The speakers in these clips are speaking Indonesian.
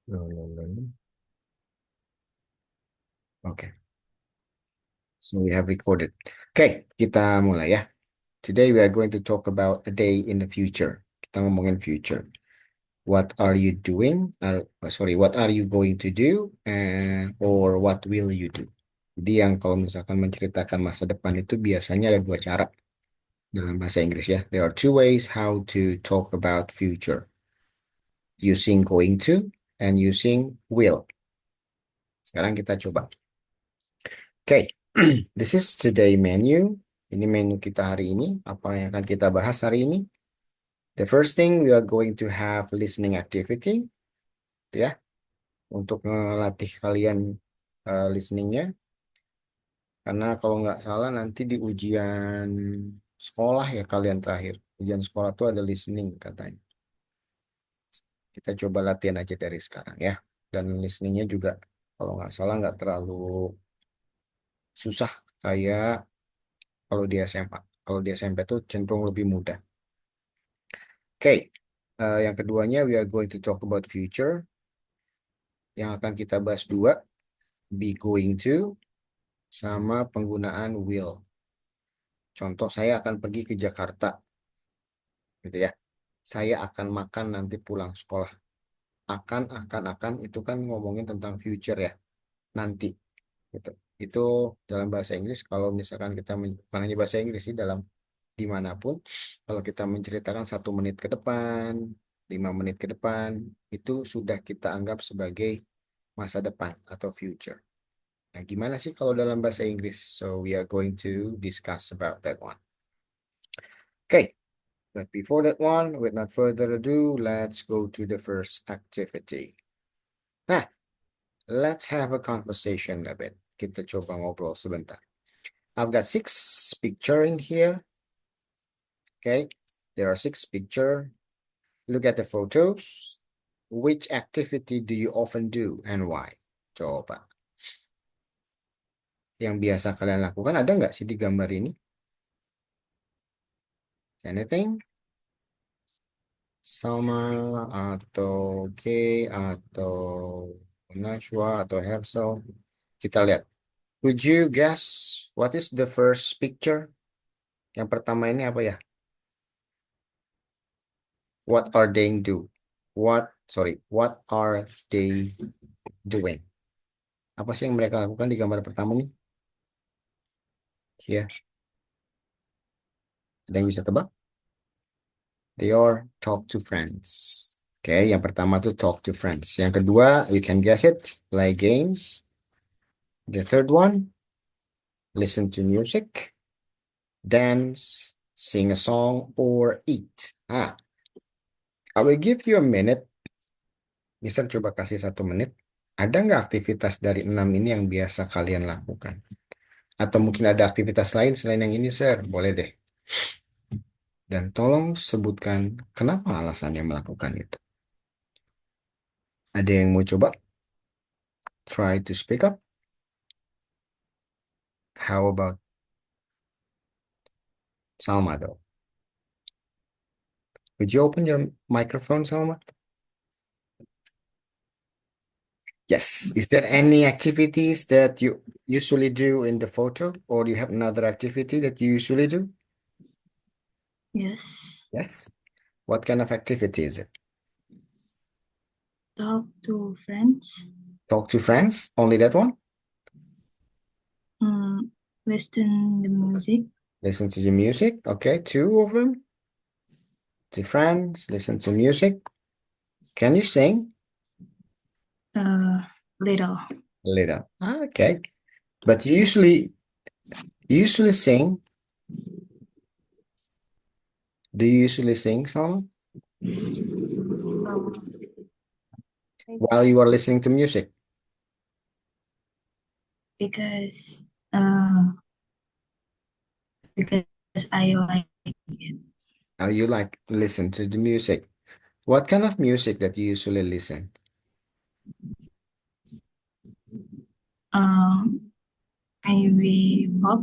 No, no, no, no. Oke, so we have recorded. Oke, kita mulai ya. Today we are going to talk about a day in the future. Kita ngomongin future. What are you doing? What are you going to do? And or what will you do? Jadi yang kalau misalkan menceritakan masa depan itu biasanya ada dua cara dalam bahasa Inggris ya. There are two ways how to talk about future. Using going to and using will. Sekarang kita coba. Oke, this is today menu. Ini menu kita hari ini. Apa yang akan kita bahas hari ini? The first thing we are going to have listening activity, gitu ya, untuk melatih kalian listeningnya. Karena kalau nggak salah nanti di ujian sekolah ya kalian terakhir. Ujian sekolah tuh ada listening katanya. Kita coba latihan aja dari sekarang ya. Dan listeningnya juga kalau nggak salah nggak terlalu susah kayak kalau di SMA. Kalau di SMP tuh cenderung lebih mudah. Oke, yang keduanya we are going to talk about future. Yang akan kita bahas dua, be going to, sama penggunaan will. Contoh, saya akan pergi ke Jakarta, gitu ya. Saya akan makan nanti pulang sekolah. Akan, itu kan ngomongin tentang future ya, nanti. Gitu. Itu dalam bahasa Inggris, kalau misalkan kita, bukan hanya bahasa Inggris sih, dalam dimanapun, kalau kita menceritakan 1 menit ke depan, 5 menit ke depan, itu sudah kita anggap sebagai masa depan atau future. Nah, gimana sih kalau dalam bahasa Inggris? So, we are going to discuss about that one. Okay, but before that one, with not further ado, let's go to the first activity. Nah, let's have a conversation a bit. Kita coba ngobrol sebentar. I've got 6 picture in here. Okay, there are 6 picture. Look at the photos. Which activity do you often do and why? Coba. Yang biasa kalian lakukan ada nggak sih di gambar ini? Anything? Sama atau K atau Nashwa atau Hersal. Kita lihat. Would you guess what is the first picture? Yang pertama ini apa ya? What are they do? What are they doing? Apa sih yang mereka lakukan di gambar pertama nih? Ya, ada yang bisa tebak? They are talk to friends. Oke, yang pertama tuh talk to friends. Yang kedua, you can guess it, play games. The third one, listen to music, dance, sing a song, or eat. I will give you a minute. Mister coba kasih 1 menit. Ada nggak aktivitas dari 6 ini yang biasa kalian lakukan? Atau mungkin ada aktivitas lain selain yang ini, Sir? Boleh deh. Dan tolong sebutkan kenapa alasannya melakukan itu. Ada yang mau coba? Try to speak up. How about Salma, though? Would you open your microphone, Salma? Yes. Is there any activities that you usually do in the photo, or do you have another activity that you usually do? Yes. Yes. What kind of activity is it? Talk to friends. Talk to friends? Only that one? Listen the music. Listen to the music. Okay, 2 of them. To friends, listen to music. Can you sing? Little. Little. Okay. But you usually sing. Do you usually sing song while you are listening to music? Because uh because I like it. You like to listen to the music. What kind of music that you usually listen? Maybe pop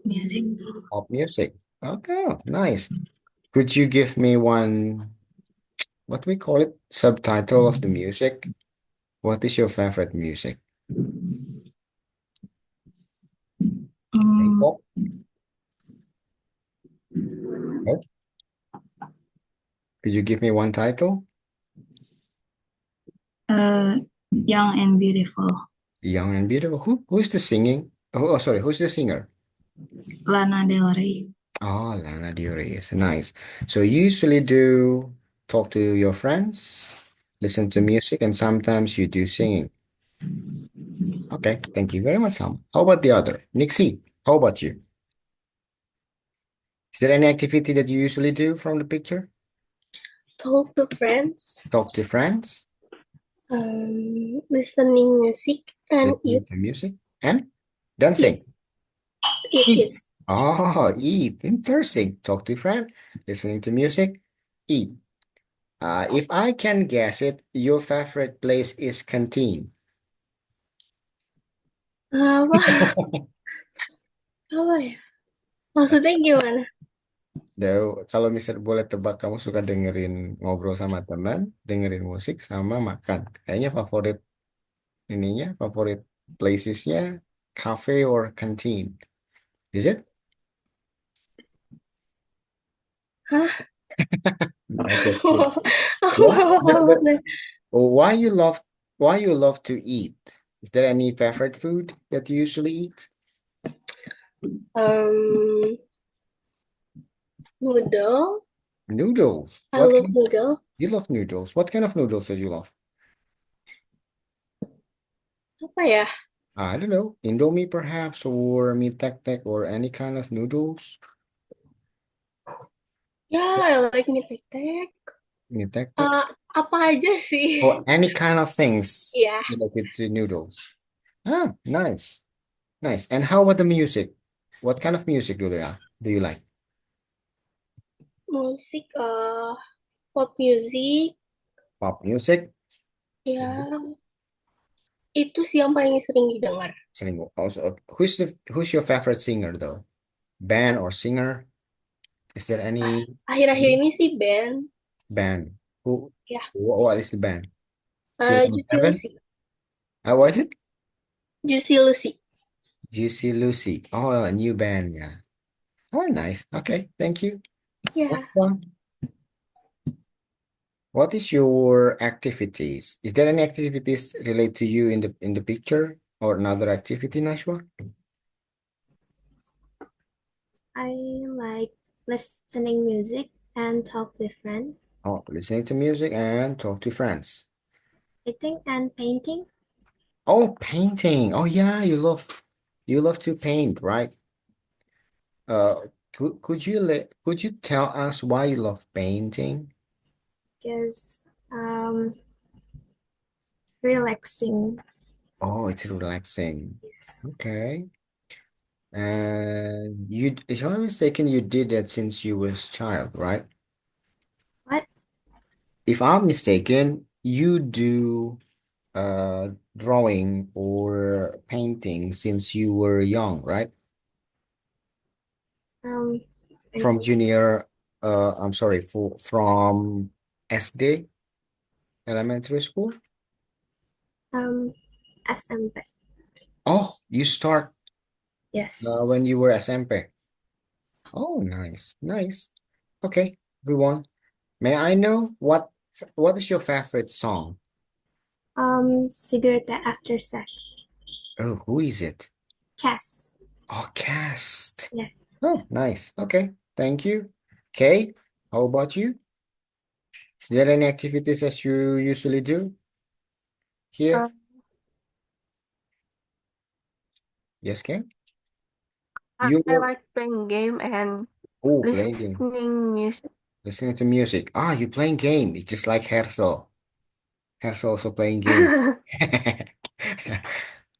music. Pop music. Okay, nice. Could you give me one, what we call it, subtitle of the music? What is your favorite music? Mm, K-pop? Oh, could you give me one title? uh, Young and Beautiful, Young and Beautiful. Who is the singing? Oh, sorry, who's the singer? Lana Del Rey. Oh, Lana Del Rey is nice. So you usually do talk to your friends, listen to music, and sometimes you do singing. Okay, thank you very much, Sam. How about the other? Nixie, how about you? Is there any activity that you usually do from the picture? Talk to friends, Talk to friends, listening music, and listening to music, and eat, dancing. eat. Eat. Oh, eat. Interesting. Talk to friend, listening to music, eat. If I can guess it, your favorite place is canteen. Apa? Apa ya? Maksudnya gimana? Kalau misal boleh tebak, kamu suka dengerin ngobrol sama teman, dengerin musik, sama makan. Kayaknya favorit placesnya cafe or canteen. Is it? Hah? No, just kidding. Why why you love to eat? Is there any favorite food that you usually eat? um, Noodle. Noodles. I love noodle. You love noodles? What kind of noodles do you love? Apa ya? I don't know, Indomie perhaps, or mie tek tek, or any kind of noodles. Ya, I like mie tek-tek. Mie tek tek. Apa aja sih? Or any kind of things Ya, related to noodles. Ah, nice, nice. And how about the music? What kind of music do you like? musik, pop music. Pop music? Ya, itu sih yang paling sering didengar. Also, who's your favorite singer though? Band or singer? Is there any Akhir-akhir ini sih band. band? Who? Ya, What is the band? Zero Juicy Seven? Lucy. What is it? Juicy Lucy. Juicy Lucy. Oh, a new band, yeah. Oh, nice. Okay, thank you. Ya, Next one. What is your activities? Is there any activities relate to you in the picture or another activity, Nashwa? I like listening music and talk with friends, Oh, listening to music and talk to friends. eating and painting. Oh, painting. Oh yeah, you love to paint, right? Uh, could you tell us why you love painting? Because relaxing. Oh, it's relaxing. Yes. Okay. And if I'm not mistaken, you did that since you was child, right? What? If I'm mistaken, you do drawing or painting since you were young, right? Um, I From think junior, I'm sorry, from SD, elementary school. um SMP. Oh, you start Yes. when you were SMP. Oh, nice, nice. Okay, good one. May I know what is your favorite song? Cigarette after sex. Oh, who is it? Cass. Oh, Cast. Yeah. Oh, nice. Okay, thank you. Okay, how about you? Is there any activities that you usually do here? Um, Yes, Kay? I You like playing game and playing game, listening music. listening to music. Ah, you playing game. It's just like Hersel. Hersel also playing game.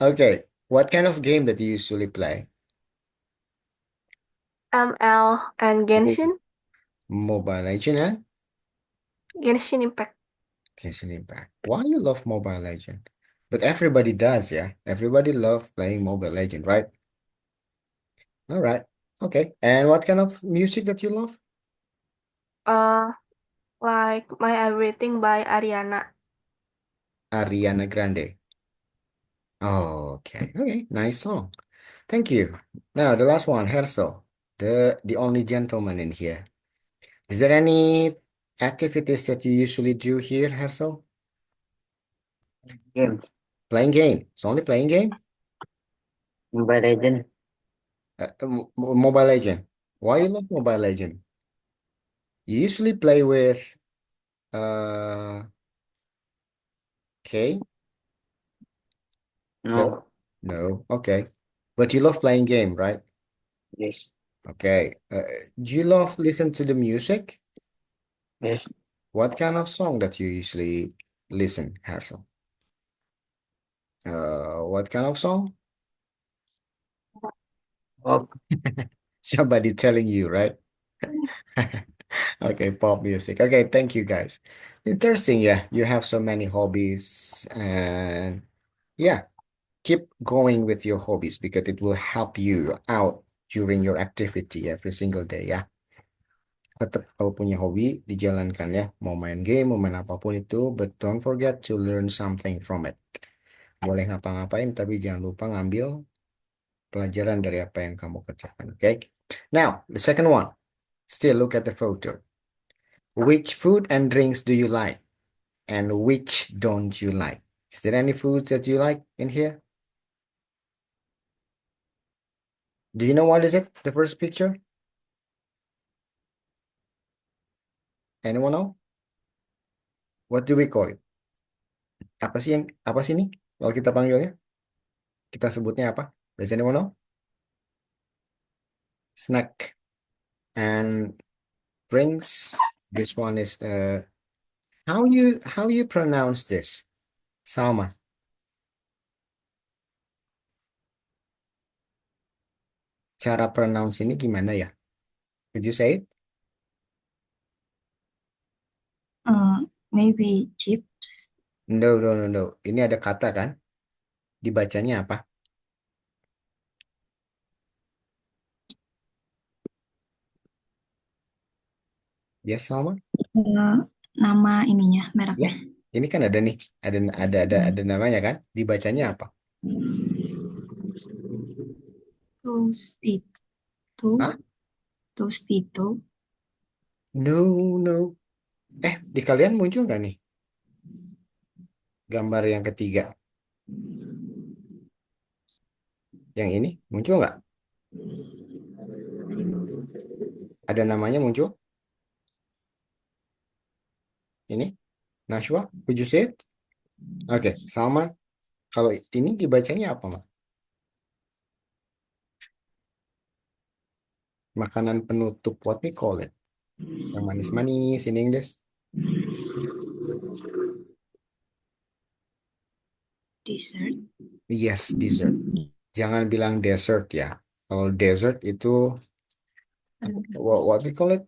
Okay, what kind of game that you usually play? ML and Oh, Genshin. Mobile Legend and Genshin Impact. Genshin Impact. Why you love Mobile Legend? But everybody does, yeah. Everybody love playing Mobile Legend, right? All right. Okay. And what kind of music that you love? Uh, like My Everything by Ariana. Ariana Grande. Oh, okay, nice song. Thank you. Now the last one, Hersel, the only gentleman in here. Is there any activities that you usually do here, Hersel? Game. Playing game. It's only playing game? Mobile Legend. Mobile Legend. Why you love Mobile Legend? You usually play with uh K? No? No. No. Okay. But you love playing game, right? Yes. Okay. Do you love listen to the music? Yes. What kind of song that you usually listen, Harsel? What kind of song? Oh, Somebody telling you, right? Okay, pop music. Okay, thank you guys. Interesting, yeah. You have so many hobbies and yeah, keep going with your hobbies because it will help you out during your activity every single day ya. Tetap kalau punya hobi dijalankan ya. Mau main game, mau main apapun itu, but don't forget to learn something from it. Boleh ngapa-ngapain tapi jangan lupa ngambil pelajaran dari apa yang kamu kerjakan, okay? Now, the second one. Still look at the photo. Which food and drinks do you like? And which don't you like? Is there any foods that you like in here? Do you know what is it? The first picture? Anyone know? What do we call it? Apa sih ini? Kalau kita panggilnya, kita sebutnya apa? Does anyone know? Snack and drinks. This one is how you pronounce this? Salma. Cara pronounce ini gimana ya? Could you say it? Maybe chips. No, no, no, no. Ini ada kata kan? Dibacanya apa? Yes, Salma? Nama ininya, Ya, mereknya. ini kan ada nih, ada namanya kan? Dibacanya apa? Tostito. Hah? Tostito. No, no. Di kalian muncul nggak nih gambar yang ketiga? Yang ini muncul nggak? Ada namanya muncul? Ini? Nashwa? Could you say it? Oke, sama. Kalau ini dibacanya apa, Mak? Makanan penutup, what we call it? Yang manis-manis in English? Dessert. Yes, dessert. Jangan bilang dessert ya. Kalau dessert itu what we call it?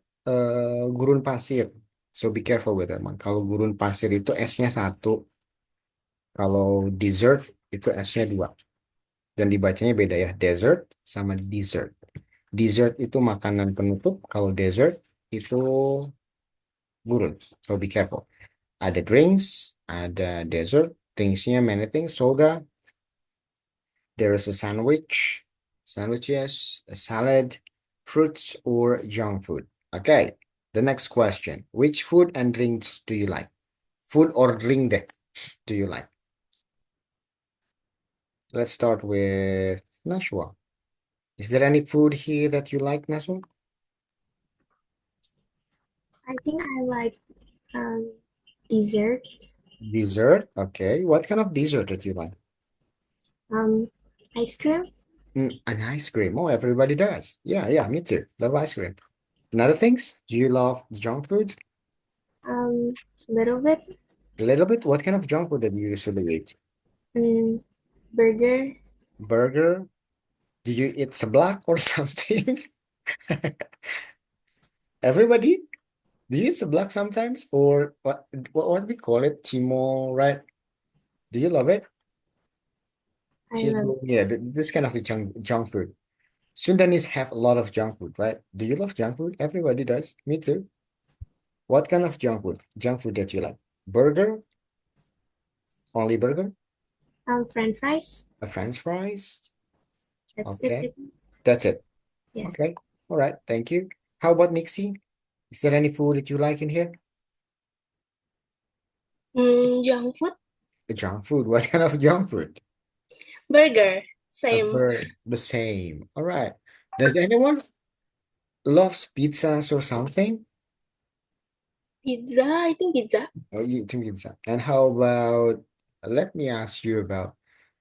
Gurun pasir. So be careful with that one. Kalau gurun pasir itu S-nya satu. Kalau dessert itu S-nya dua. Dan dibacanya beda ya. Dessert sama dessert. Dessert itu makanan penutup. Kalau dessert itu gurun. So be careful. Ada drinks, ada dessert. Drinksnya many things. Soda. There is a sandwich. Sandwiches, a salad, fruits, or junk food. Okay. The next question. Which food and drinks do you like? Food or drink deh, do you like? Let's start with Nashwa. Is there any food here that you like, Nashwa? I think I like dessert, Dessert. Okay. What kind of dessert that you like? ice cream, An ice cream. Oh, everybody does. Yeah, me too. Love ice cream. Another things? Do you love junk food? little bit, A little bit. What kind of junk food that you usually eat? burger. Burger? Do you eat seblak or something? Everybody? Do you eat seblak sometimes? Or what we call it? Chimo, right? Do you love it? I love Chimo, yeah, this kind of junk food. Sundanese have a lot of junk food, right? Do you love junk food? Everybody does. Me too. What kind of junk food? Junk food that you like? Burger? Only burger? French fries. French fries? That's Okay, it. that's it. Yes. Okay, all right, thank you. How about Nixie? Is there any food that you like in here? Junk food, Junk food. What kind of junk food? burger, A same. bird. The same. All right. Does anyone loves pizzas or something? Pizza, I think pizza. Oh, you think pizza. And how about, let me ask you about,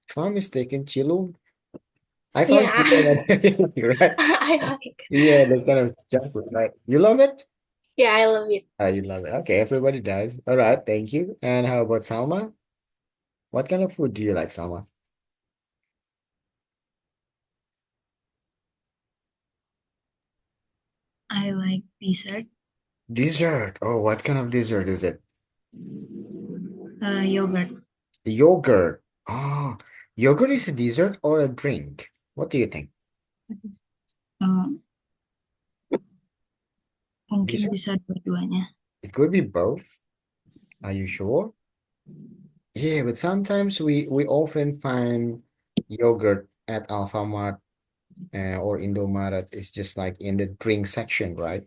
if I'm mistaken, chilo? I found Yeah, chilo and right? I like. Yeah, that's kind of junk food, right? You love it? Yeah, I love it. You love it. Okay, everybody does. All right, thank you. And how about Salma? What kind of food do you like, Salma? I like dessert. Dessert. Oh, what kind of dessert is it? Yogurt. Yogurt. Oh, yogurt is a dessert or a drink? What do you think? Uh, Mungkin Dessert? bisa dua-duanya. It could be both. Are you sure? Yeah, but sometimes we often find yogurt at Alfamart or Indomaret. It's just like in the drink section, right?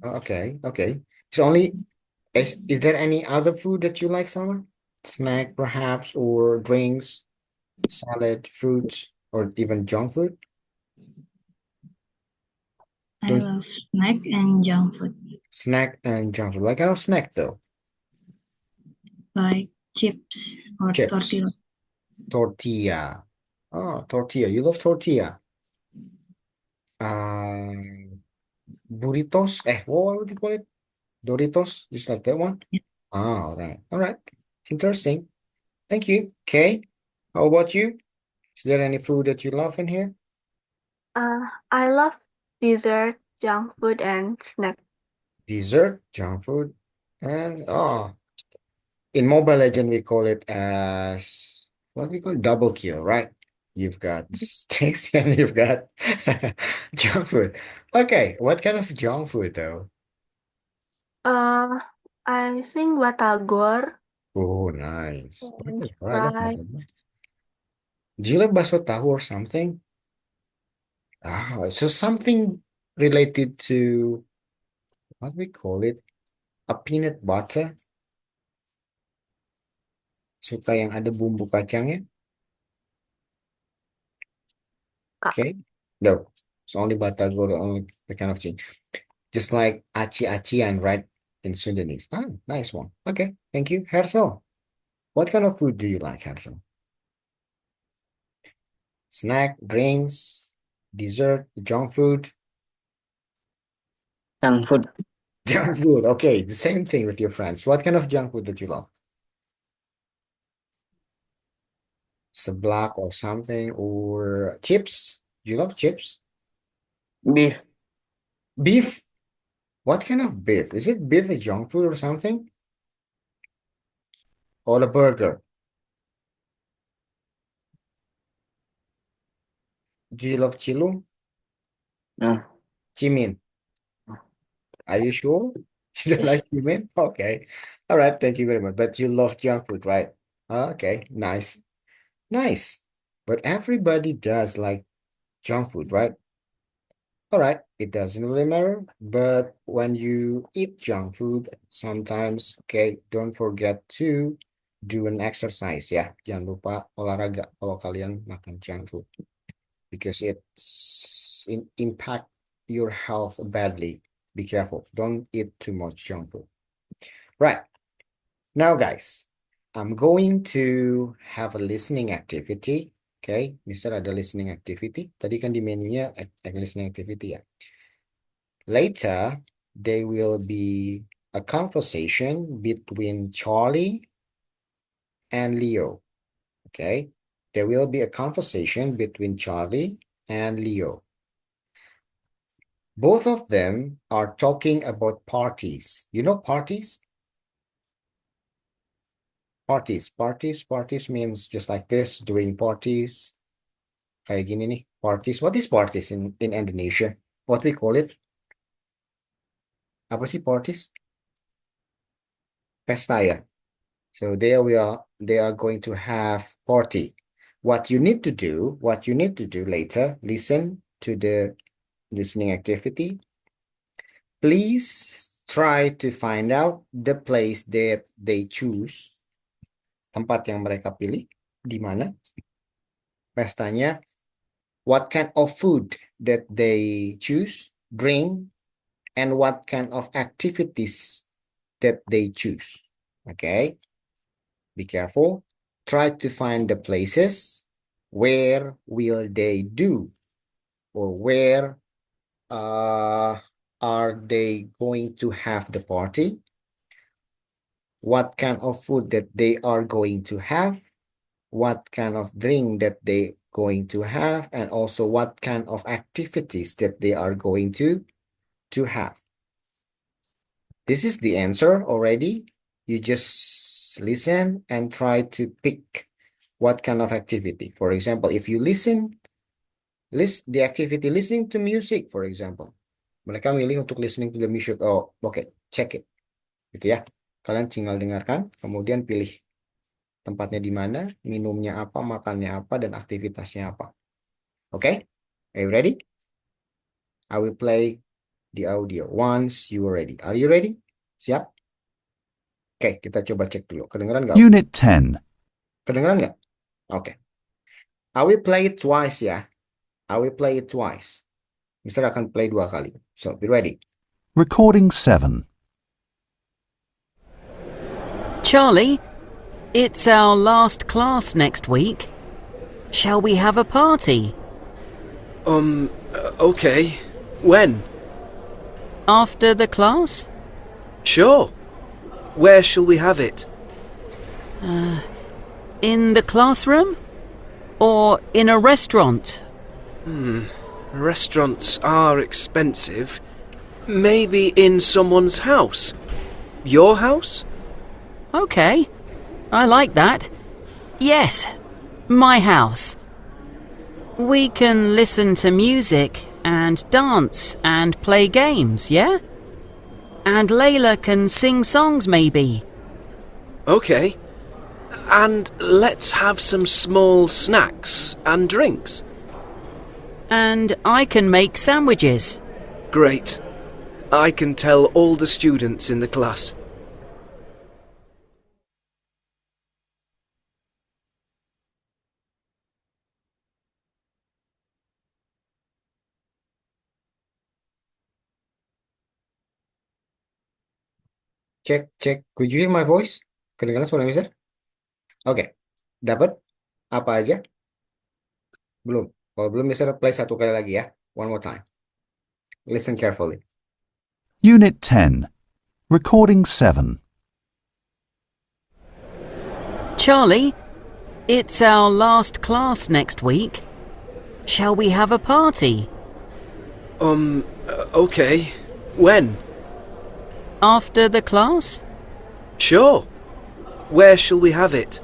Oh, okay, okay. So only is there any other food that you like, Summer? Snack perhaps, or drinks, salad, fruits, or even junk food? I Don't love snack and junk food, snack and junk food. What kind of snack though? like chips or Chips, tortilla. tortilla. Oh, tortilla. You love tortilla. Um, burritos. What would you call it? Doritos, just like that one. Yeah. Ah, all right. All right. It's interesting. Thank you. Okay. How about you? Is there any food that you love in here? I love dessert, junk food, and snack. Dessert, junk food, and in Mobile Legend we call it as what we call double kill, right? You've got steaks and you've got junk food. Okay, what kind of junk food though? I think batagor Oh, nice. and Okay, all right, that's not bad. fries. Do you like baso tahu or something? So something related to what we call it, a peanut butter, suka yang ada bumbu kacangnya. Kak. Okay, no, it's only batagor, only the kind of thing. Just like aci-acian, right? In Sundanese. Ah, nice one. Okay, thank you. Hersel, what kind of food do you like, Hersel? Snack, drinks, dessert, junk food? Junk food. Junk food. Okay, the same thing with your friends. What kind of junk food that you love? Seblak or something, or chips? You love chips? Beef. Beef? What kind of beef? Is it beef is junk food or something? Or a burger? Do you love chilum? No. Chimin? Are you sure? You don't like chimin? Okay. All right, thank you very much. But you love junk food, right? Okay, nice. Nice. But everybody does like junk food, right? All right, it doesn't really matter. But when you eat junk food, sometimes, okay, don't forget to do an exercise ya. Jangan lupa olahraga kalau kalian makan junk food because it's impact your health badly. Be careful. Don't eat too much junk food. Right. Now, guys, I'm going to have a listening activity. Okay, Mister ada listening activity. Tadi kan di menunya listening activity ya. Later, there will be a conversation between Charlie and Leo. Okay, there will be a conversation between Charlie and Leo. Both of them are talking about parties. You know parties? Parties means just like this, doing parties. Kayak gini nih, parties. What is parties in Indonesia? What we call it? Apa sih parties? Pesta ya? So they are going to have party. What you need to do later, listen to the listening activity. Please try to find out the place that they choose. Tempat yang mereka pilih di mana pestanya. What kind of food that they choose, drink, and what kind of activities that they choose. Okay, be careful. Try to find the places where will they do, or where are they going to have the party, what kind of food that they are going to have, what kind of drink that they going to have, and also what kind of activities that they are going to have. This is the answer already. You just listen and try to pick what kind of activity. For example, if you list the activity listening to music, for example. Mereka milih untuk listening to the music. Oh, okay, check it. Gitu ya. Kalian tinggal dengarkan, kemudian pilih tempatnya di mana, minumnya apa, makannya apa, dan aktivitasnya apa. Okay? Are you ready? I will play the audio once you are ready. Are you ready? Siap? Oke, kita coba cek dulu. Kedengeran nggak? Unit 10. Kedengeran nggak? Oke. I will play it twice ya. I will play it twice. Mister akan play 2 kali. So, be ready. Recording 7. Charlie, it's our last class next week. Shall we have a party? Okay. When? After the class? Sure. Where shall we have it? In the classroom? Or in a restaurant? Restaurants are expensive. Maybe in someone's house. Your house? Okay, I like that. Yes, my house. We can listen to music and dance and play games, yeah? And Layla can sing songs maybe. Okay. And let's have some small snacks and drinks. And I can make sandwiches. Great. I can tell all the students in the class. Cek. Could you hear my voice? Kedengaran suara Mister? Oke. Dapat? Apa aja? Belum. Kalau belum, Mister play 1 kali lagi ya. One more time. Listen carefully. Unit 10. Recording 7. Charlie, it's our last class next week. Shall we have a party? Okay. When? After the class? Sure. Where shall we have it?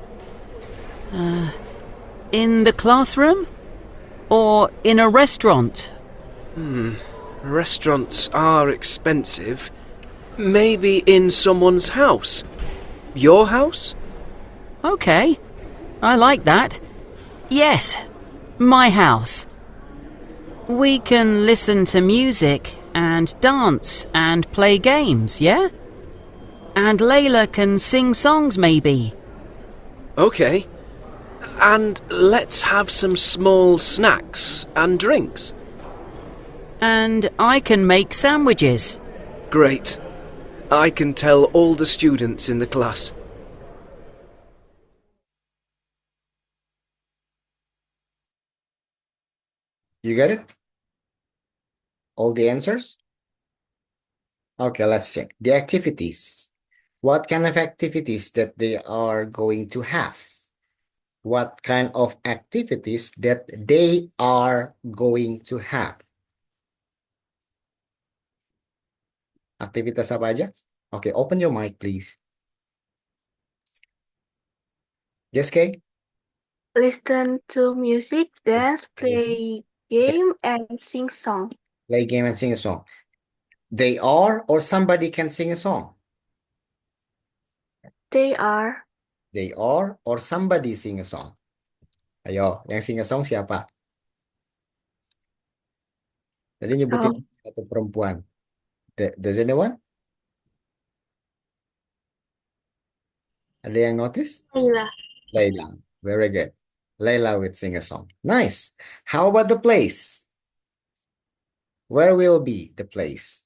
In the classroom? Or in a restaurant? Restaurants are expensive. Maybe in someone's house. Your house? Okay, I like that. Yes, my house. We can listen to music and dance and play games, yeah? And Layla can sing songs maybe. Okay. And let's have some small snacks and drinks. And I can make sandwiches. Great. I can tell all the students in the class. You get it? All the answers? Okay, let's check. The activities. What kind of activities that they are going to have? What kind of activities that they are going to have? Aktivitas apa aja? Okay, open your mic, please. Yes, Kay? Listen to music, dance, play game, and sing song. Play game and sing a song. They are, or somebody can sing a song? They are. They are or somebody sing a song. Ayo, yang sing a song siapa? Tadi nyebutin satu perempuan. Does anyone? Ada yang notice? Layla. Layla. Very good. Layla would sing a song. Nice. How about the place? Where will be the place?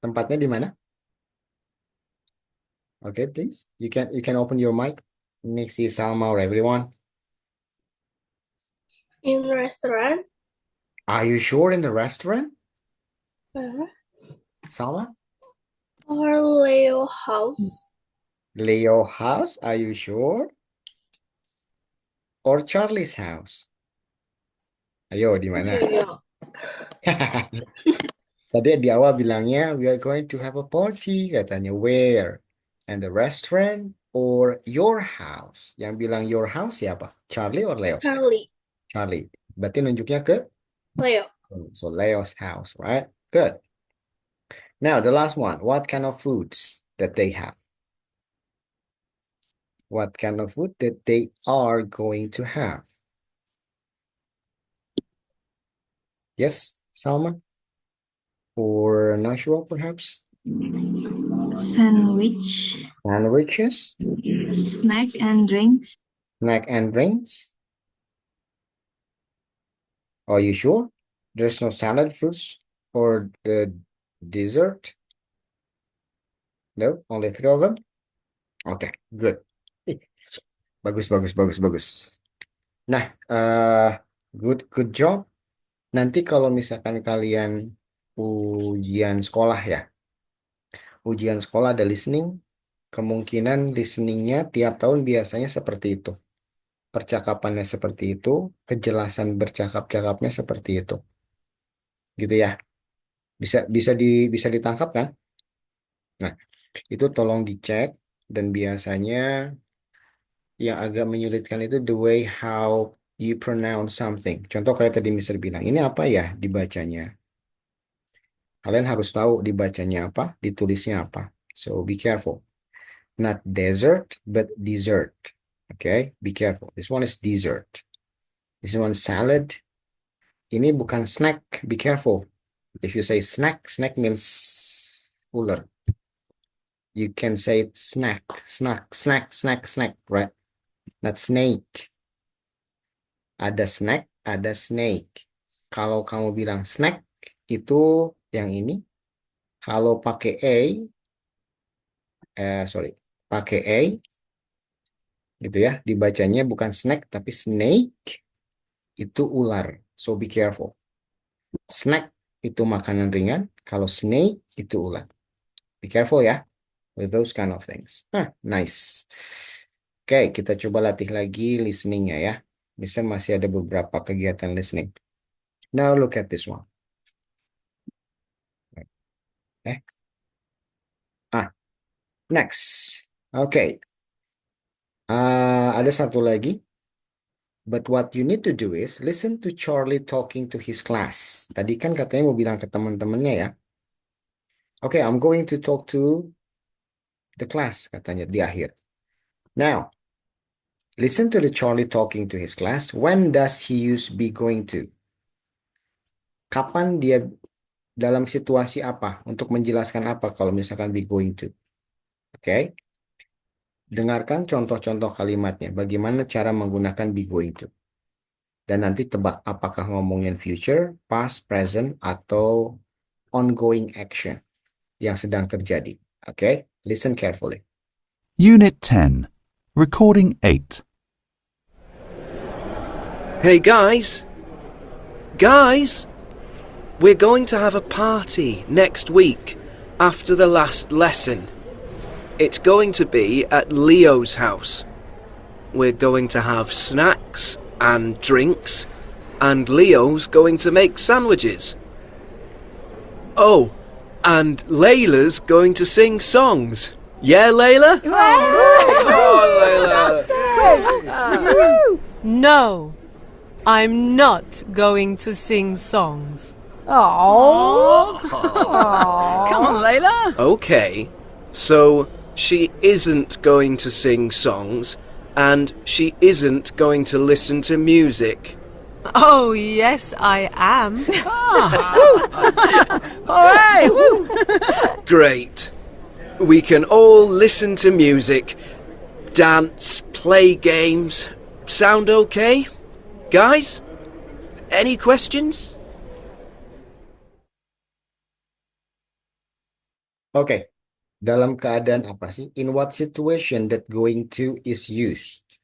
Tempatnya di mana? Okay, please. You can open your mic. Nixie, Salma, or everyone. In restaurant. Are you sure in the restaurant? Uh, Salma? or Leo house. Leo house, are you sure? Or Charlie's house? Ayo, di mana? Leo. Tadi di awal bilangnya we are going to have a party, katanya where? And the restaurant or your house? Yang bilang your house siapa? Charlie or Leo? Charlie. Charlie. Berarti nunjuknya ke? Leo. So Leo's house, right? Good. Now the last one. What kind of foods that they have? What kind of food that they are going to have? Yes, Salma? Or Nashua, perhaps? Sandwich, Sandwiches, snack and drinks. snack and drinks. Are you sure? There's no salad, fruits, or the dessert? No, only 3 of them? Okay, good. Bagus, bagus, bagus, bagus. Nah, good job. Nanti kalau misalkan kalian ujian sekolah ya, ujian sekolah ada listening, kemungkinan listeningnya tiap tahun biasanya seperti itu. Percakapannya seperti itu, kejelasan bercakap-cakapnya seperti itu. Gitu ya. Bisa ditangkap kan? Nah, itu tolong dicek dan biasanya yang agak menyulitkan itu the way how you pronounce something. Contoh kayak tadi Mister bilang, ini apa ya dibacanya? Kalian harus tahu dibacanya apa, ditulisnya apa. So be careful. Not desert, but dessert. Okay, be careful. This one is dessert. This one is salad. Ini bukan snack. Be careful. If you say snack, snack means ular. You can say snack, right? Not snake. Ada snack, ada snake. Kalau kamu bilang snack, itu yang ini. Kalau pakai pakai A, gitu ya, dibacanya bukan snack, tapi snake, itu ular. So be careful. Snack itu makanan ringan, kalau snake itu ular. Be careful ya, with those kind of things. Nice. Oke, kita coba latih lagi listeningnya ya. Misalnya masih ada beberapa kegiatan listening. Now look at this one. Next. Okay. Ada satu lagi. But what you need to do is listen to Charlie talking to his class. Tadi kan katanya mau bilang ke teman-temannya ya. Okay, I'm going to talk to the class, katanya di akhir. Now, listen to the Charlie talking to his class. When does he use be going to? Kapan dia dalam situasi apa? Untuk menjelaskan apa kalau misalkan be going to? Okay. Dengarkan contoh-contoh kalimatnya. Bagaimana cara menggunakan be going to. Dan nanti tebak apakah ngomongin future, past, present, atau ongoing action yang sedang terjadi. Okay? Listen carefully. Unit 10. Recording 8. Hey guys! Guys! We're going to have a party next week after the last lesson. It's going to be at Leo's house. We're going to have snacks and drinks, and Leo's going to make sandwiches. Oh, and Layla's going to sing songs. Yeah, Layla? Oh, Layla! No, I'm not going to sing songs. Come on, Layla. Okay, so she isn't going to sing songs and she isn't going to listen to music. Oh, yes, I am. Hooray! Woo. Great. We can all listen to music, dance, play games. Sound okay? Guys, any questions? Oke, dalam keadaan apa sih? In what situation that going to is used?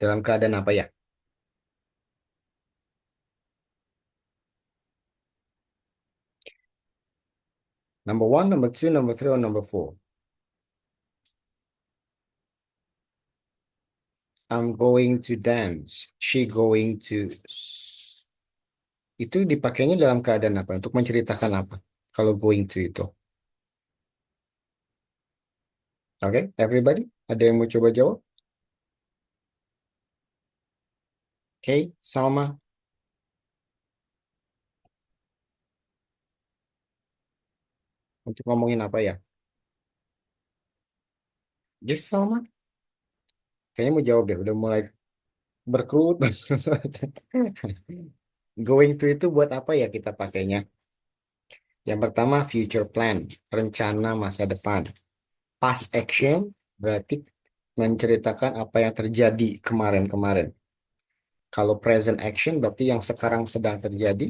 Dalam keadaan apa ya? Number 1, number 2, number 3, or number 4? I'm going to dance. She going to. Itu dipakainya dalam keadaan apa? Untuk menceritakan apa? Kalau going to itu. Oke, everybody? Ada yang mau coba jawab? Oke, Salma. Untuk ngomongin apa ya? Just Salma? Kayaknya mau jawab deh, udah mulai berkerut. Going to itu buat apa ya kita pakainya? Yang pertama, future plan, rencana masa depan. Past action berarti menceritakan apa yang terjadi kemarin-kemarin. Kalau present action berarti yang sekarang sedang terjadi.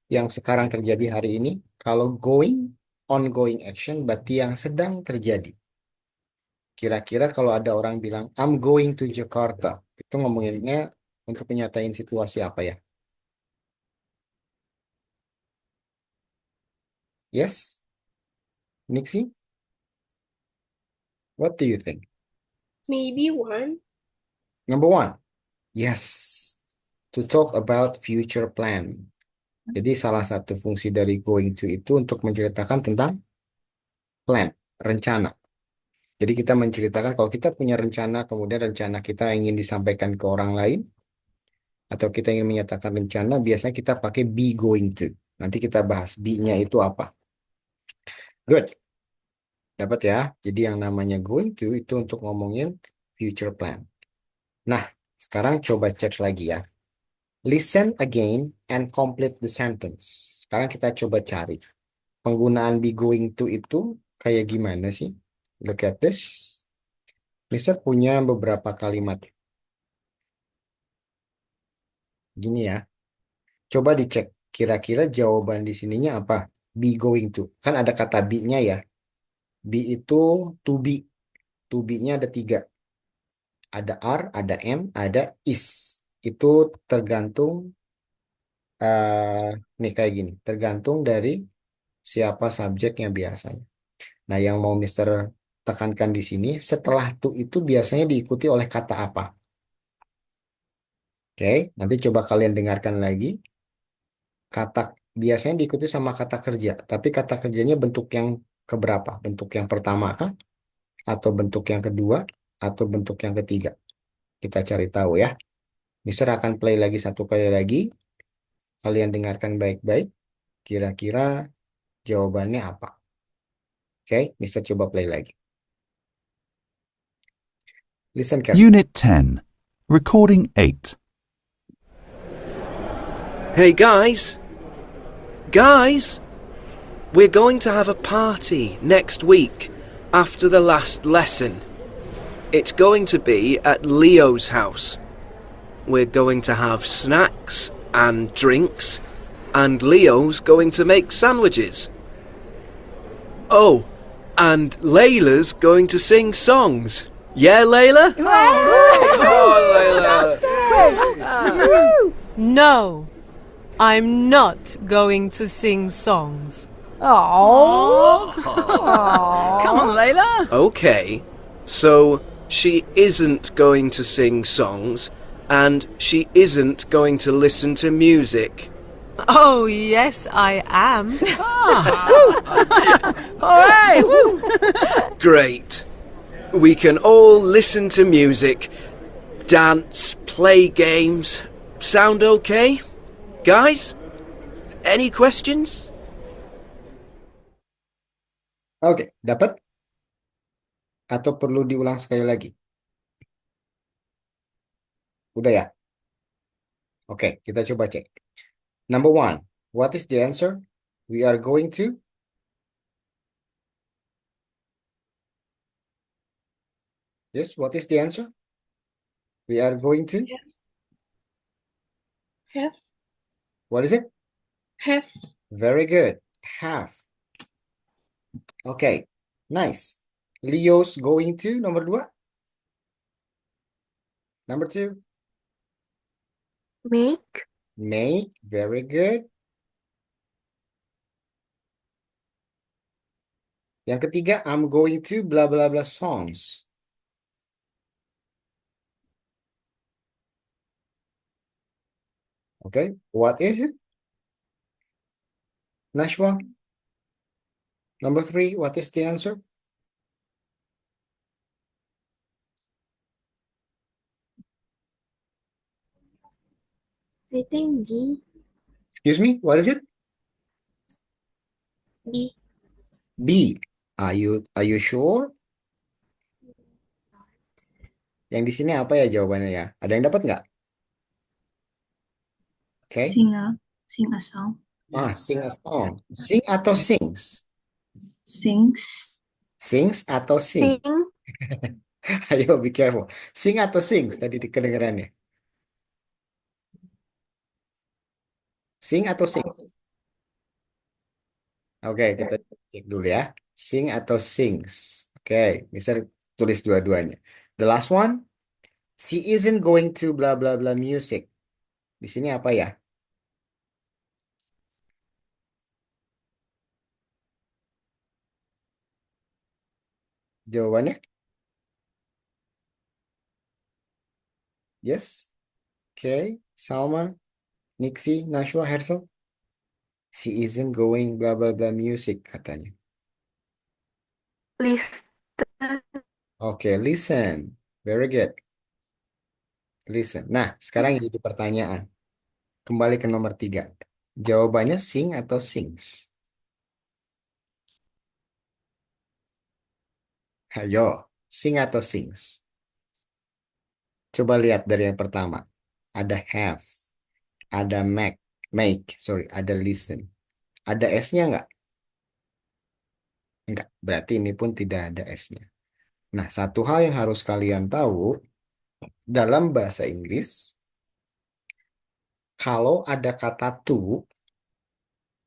Yang sekarang terjadi hari ini. Kalau going, ongoing action berarti yang sedang terjadi. Kira-kira kalau ada orang bilang, I'm going to Jakarta. Itu ngomonginnya untuk menyatain situasi apa ya? Yes? Nixie? What do you think? Maybe one. Number 1. Yes. To talk about future plan. Jadi salah satu fungsi dari going to itu untuk menceritakan tentang plan, rencana. Jadi kita menceritakan kalau kita punya rencana, kemudian rencana kita ingin disampaikan ke orang lain, atau kita ingin menyatakan rencana, biasanya kita pakai be going to. Nanti kita bahas be-nya itu apa. Good. Dapat ya? Jadi yang namanya going to itu untuk ngomongin future plan. Nah, sekarang coba cek lagi ya. Listen again and complete the sentence. Sekarang kita coba cari. Penggunaan be going to itu kayak gimana sih? Look at this. Mister punya beberapa kalimat. Gini ya. Coba dicek. Kira-kira jawaban di sininya apa? Be going to. Kan ada kata be-nya ya. Be itu to be. To be-nya ada 3. Ada are, ada am, ada is. Itu tergantung nih kayak gini. Tergantung dari siapa subjeknya biasanya. Nah, yang mau Mister tekankan di sini, setelah to itu biasanya diikuti oleh kata apa? Oke, nanti coba kalian dengarkan lagi. Kata biasanya diikuti sama kata kerja, tapi kata kerjanya bentuk yang keberapa? Bentuk yang pertama kah? Atau bentuk yang kedua? Atau bentuk yang ketiga? Kita cari tahu ya. Mister akan play lagi satu kali lagi. Kalian dengarkan baik-baik. Kira-kira jawabannya apa? Oke, Mister coba play lagi. Listen carefully. Unit 10. Recording 8. Hey guys! Guys! We're going to have a party next week after the last lesson. It's going to be at Leo's house. We're going to have snacks and drinks, and Leo's going to make sandwiches. Oh, and Layla's going to sing songs. Yeah, Layla? Oh, Layla. No, I'm not going to sing songs. Come on, Layla. Okay, so she isn't going to sing songs, and she isn't going to listen to music. Oh, yes, I am. Hooray! Woo. Great. We can all listen to music, dance, play games. Sound okay? Guys, any questions? Oke, dapat? Atau perlu diulang sekali lagi? Udah ya? Oke, kita coba cek. Number one, what is the answer? We are going to? Yes, what is the answer? We are going to? Have. What is it? Have. Very good. Have. Okay, nice. Leo's going to, nomor dua. Number two, Make. make. Very good. Yang ketiga, I'm going to blah blah blah songs. Okay, what is it? Nashwa? Number three, what is the answer? I think B. Excuse me, what is it? B. B. Are you sure? Yang di sini apa ya jawabannya ya? Ada yang dapat nggak? Oke. Sing a song. Sing a song. Sing atau sings? Sings. Sings atau sing? Sing. Ayo, be careful. Sing atau sings tadi kedengarannya? Sing atau sing? Oke, kita cek dulu ya. Sing atau sings? Oke, bisa tulis dua-duanya. The last one, she isn't going to blah blah blah music. Di sini apa ya? Jawabannya? Yes. Oke, Salma, Nixie, Nashwa, Hersel. She isn't going blah blah blah music katanya. Listen. Oke, listen. Very good. Listen. Nah, sekarang yang jadi pertanyaan. Kembali ke nomor 3. Jawabannya sing atau sings? Ayo, sing atau sings? Coba lihat dari yang pertama. Ada have, ada ada listen. Ada S-nya nggak? Enggak, berarti ini pun tidak ada S-nya. Nah, satu hal yang harus kalian tahu, dalam bahasa Inggris, kalau ada kata to,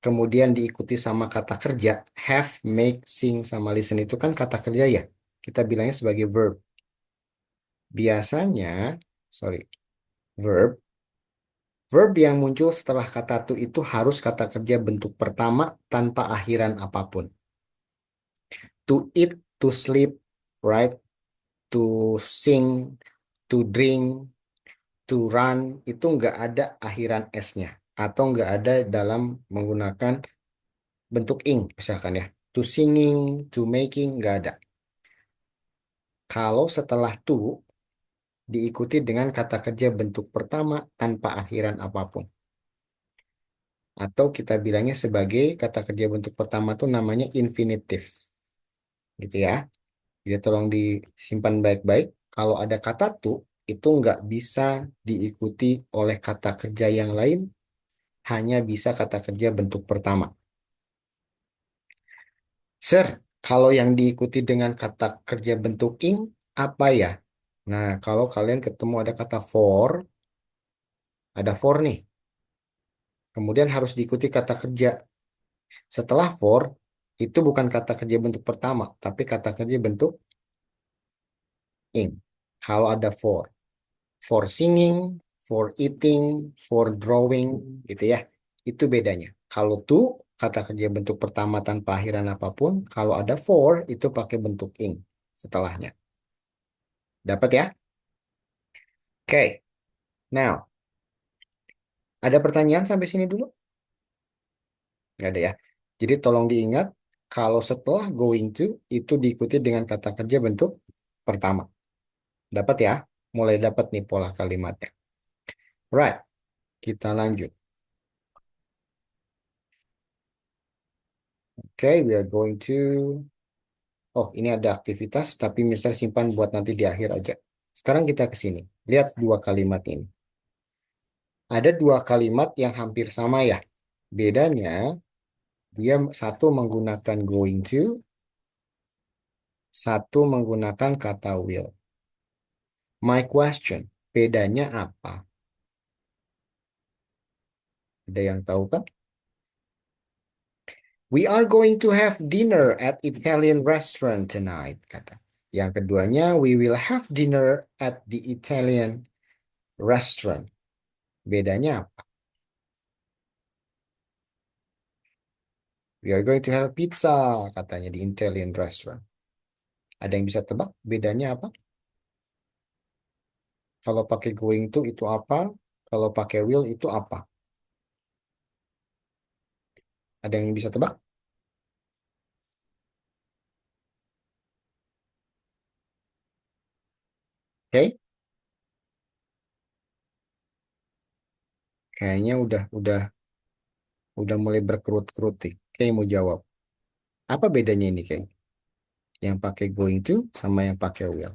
kemudian diikuti sama kata kerja, have, make, sing, sama listen itu kan kata kerja ya. Kita bilangnya sebagai verb. Biasanya, verb yang muncul setelah kata to itu harus kata kerja bentuk pertama tanpa akhiran apapun. To eat, to sleep, right? To sing, to drink, to run, itu nggak ada akhiran S-nya. Atau nggak ada dalam menggunakan bentuk ing, misalkan ya. To singing, to making, nggak ada. Kalau setelah to, diikuti dengan kata kerja bentuk pertama tanpa akhiran apapun. Atau kita bilangnya sebagai kata kerja bentuk pertama tuh namanya infinitive. Gitu ya. Jadi tolong disimpan baik-baik. Kalau ada kata to, itu nggak bisa diikuti oleh kata kerja yang lain, hanya bisa kata kerja bentuk pertama. Sir, kalau yang diikuti dengan kata kerja bentuk ing, apa ya? Nah, kalau kalian ketemu ada kata for, ada for nih. Kemudian harus diikuti kata kerja. Setelah for, itu bukan kata kerja bentuk pertama, tapi kata kerja bentuk ing. Kalau ada for singing, for eating, for drawing, gitu ya. Itu bedanya. Kalau to, kata kerja bentuk pertama tanpa akhiran apapun. Kalau ada for, itu pakai bentuk ing setelahnya. Dapat ya? Oke. Now, ada pertanyaan sampai sini dulu? Nggak ada ya. Jadi tolong diingat, kalau setelah going to, itu diikuti dengan kata kerja bentuk pertama. Dapat ya? Mulai dapat nih pola kalimatnya. Right, kita lanjut. Okay, we are going to... Oh, ini ada aktivitas, tapi Mister simpan buat nanti di akhir aja. Sekarang kita ke sini. Lihat dua kalimat ini. Ada dua kalimat yang hampir sama ya. Bedanya, dia satu menggunakan going to, satu menggunakan kata will. My question, bedanya apa? Ada yang tahu kan? We are going to have dinner at Italian restaurant tonight, kata. Yang keduanya, we will have dinner at the Italian restaurant. Bedanya apa? We are going to have pizza, katanya di Italian restaurant. Ada yang bisa tebak bedanya apa? Kalau pakai going to itu apa? Kalau pakai will itu apa? Ada yang bisa tebak? Oke. Kayaknya udah mulai berkerut-kerut nih. Oke, mau jawab. Apa bedanya ini, kayak? Yang pakai going to sama yang pakai will.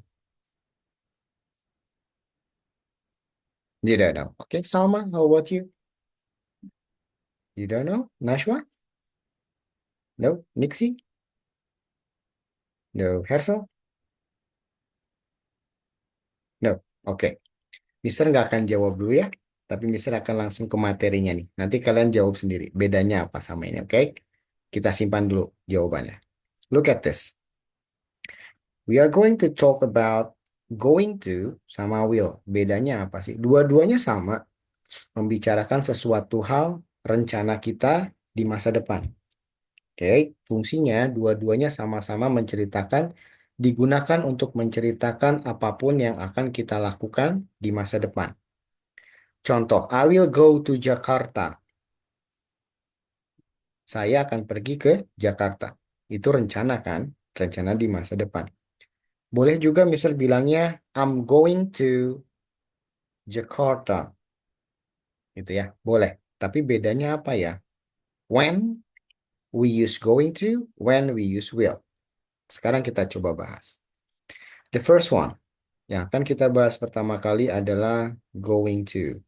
You don't know. Okay, Salma, how about you? You don't know? Nashwa? No? Nixie? No? Hersel? No? Oke. Mister nggak akan jawab dulu ya. Tapi Mister akan langsung ke materinya nih. Nanti kalian jawab sendiri. Bedanya apa sama ini, oke? Kita simpan dulu jawabannya. Look at this. We are going to talk about going to sama will. Bedanya apa sih? Dua-duanya sama. Membicarakan sesuatu hal, rencana kita di masa depan. Oke, fungsinya dua-duanya sama-sama menceritakan, digunakan untuk menceritakan apapun yang akan kita lakukan di masa depan. Contoh, I will go to Jakarta. Saya akan pergi ke Jakarta. Itu rencana kan? Rencana di masa depan. Boleh juga misal bilangnya, I'm going to Jakarta. Gitu ya, boleh. Tapi bedanya apa ya? When we use going to, when we use will. Sekarang kita coba bahas. The first one, yang akan kita bahas pertama kali adalah going to.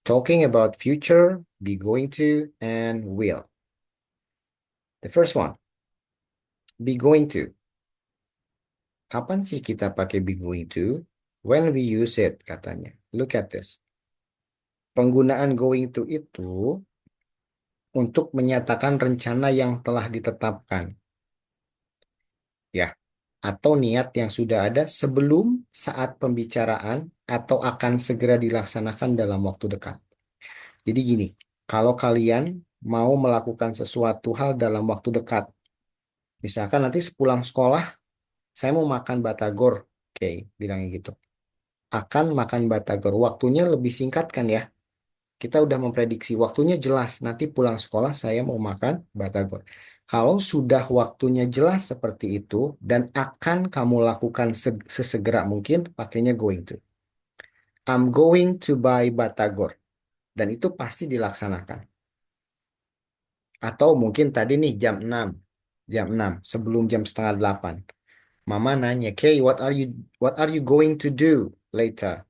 Talking about future, be going to, and will. The first one, be going to. Kapan sih kita pakai be going to? When we use it, katanya. Look at this. Penggunaan going to itu untuk menyatakan rencana yang telah ditetapkan. Ya, atau niat yang sudah ada sebelum saat pembicaraan atau akan segera dilaksanakan dalam waktu dekat. Jadi gini, kalau kalian mau melakukan sesuatu hal dalam waktu dekat, misalkan nanti sepulang sekolah, saya mau makan batagor, oke, bilangnya gitu. Akan makan batagor, waktunya lebih singkat kan ya? Kita udah memprediksi waktunya jelas, nanti pulang sekolah saya mau makan batagor. Kalau sudah waktunya jelas seperti itu dan akan kamu lakukan sesegera mungkin, pakainya going to. I'm going to buy batagor. Dan itu pasti dilaksanakan. Atau mungkin tadi nih jam 6. Jam 6, sebelum jam setengah 8. Mama nanya, Kay, what are you going to do later?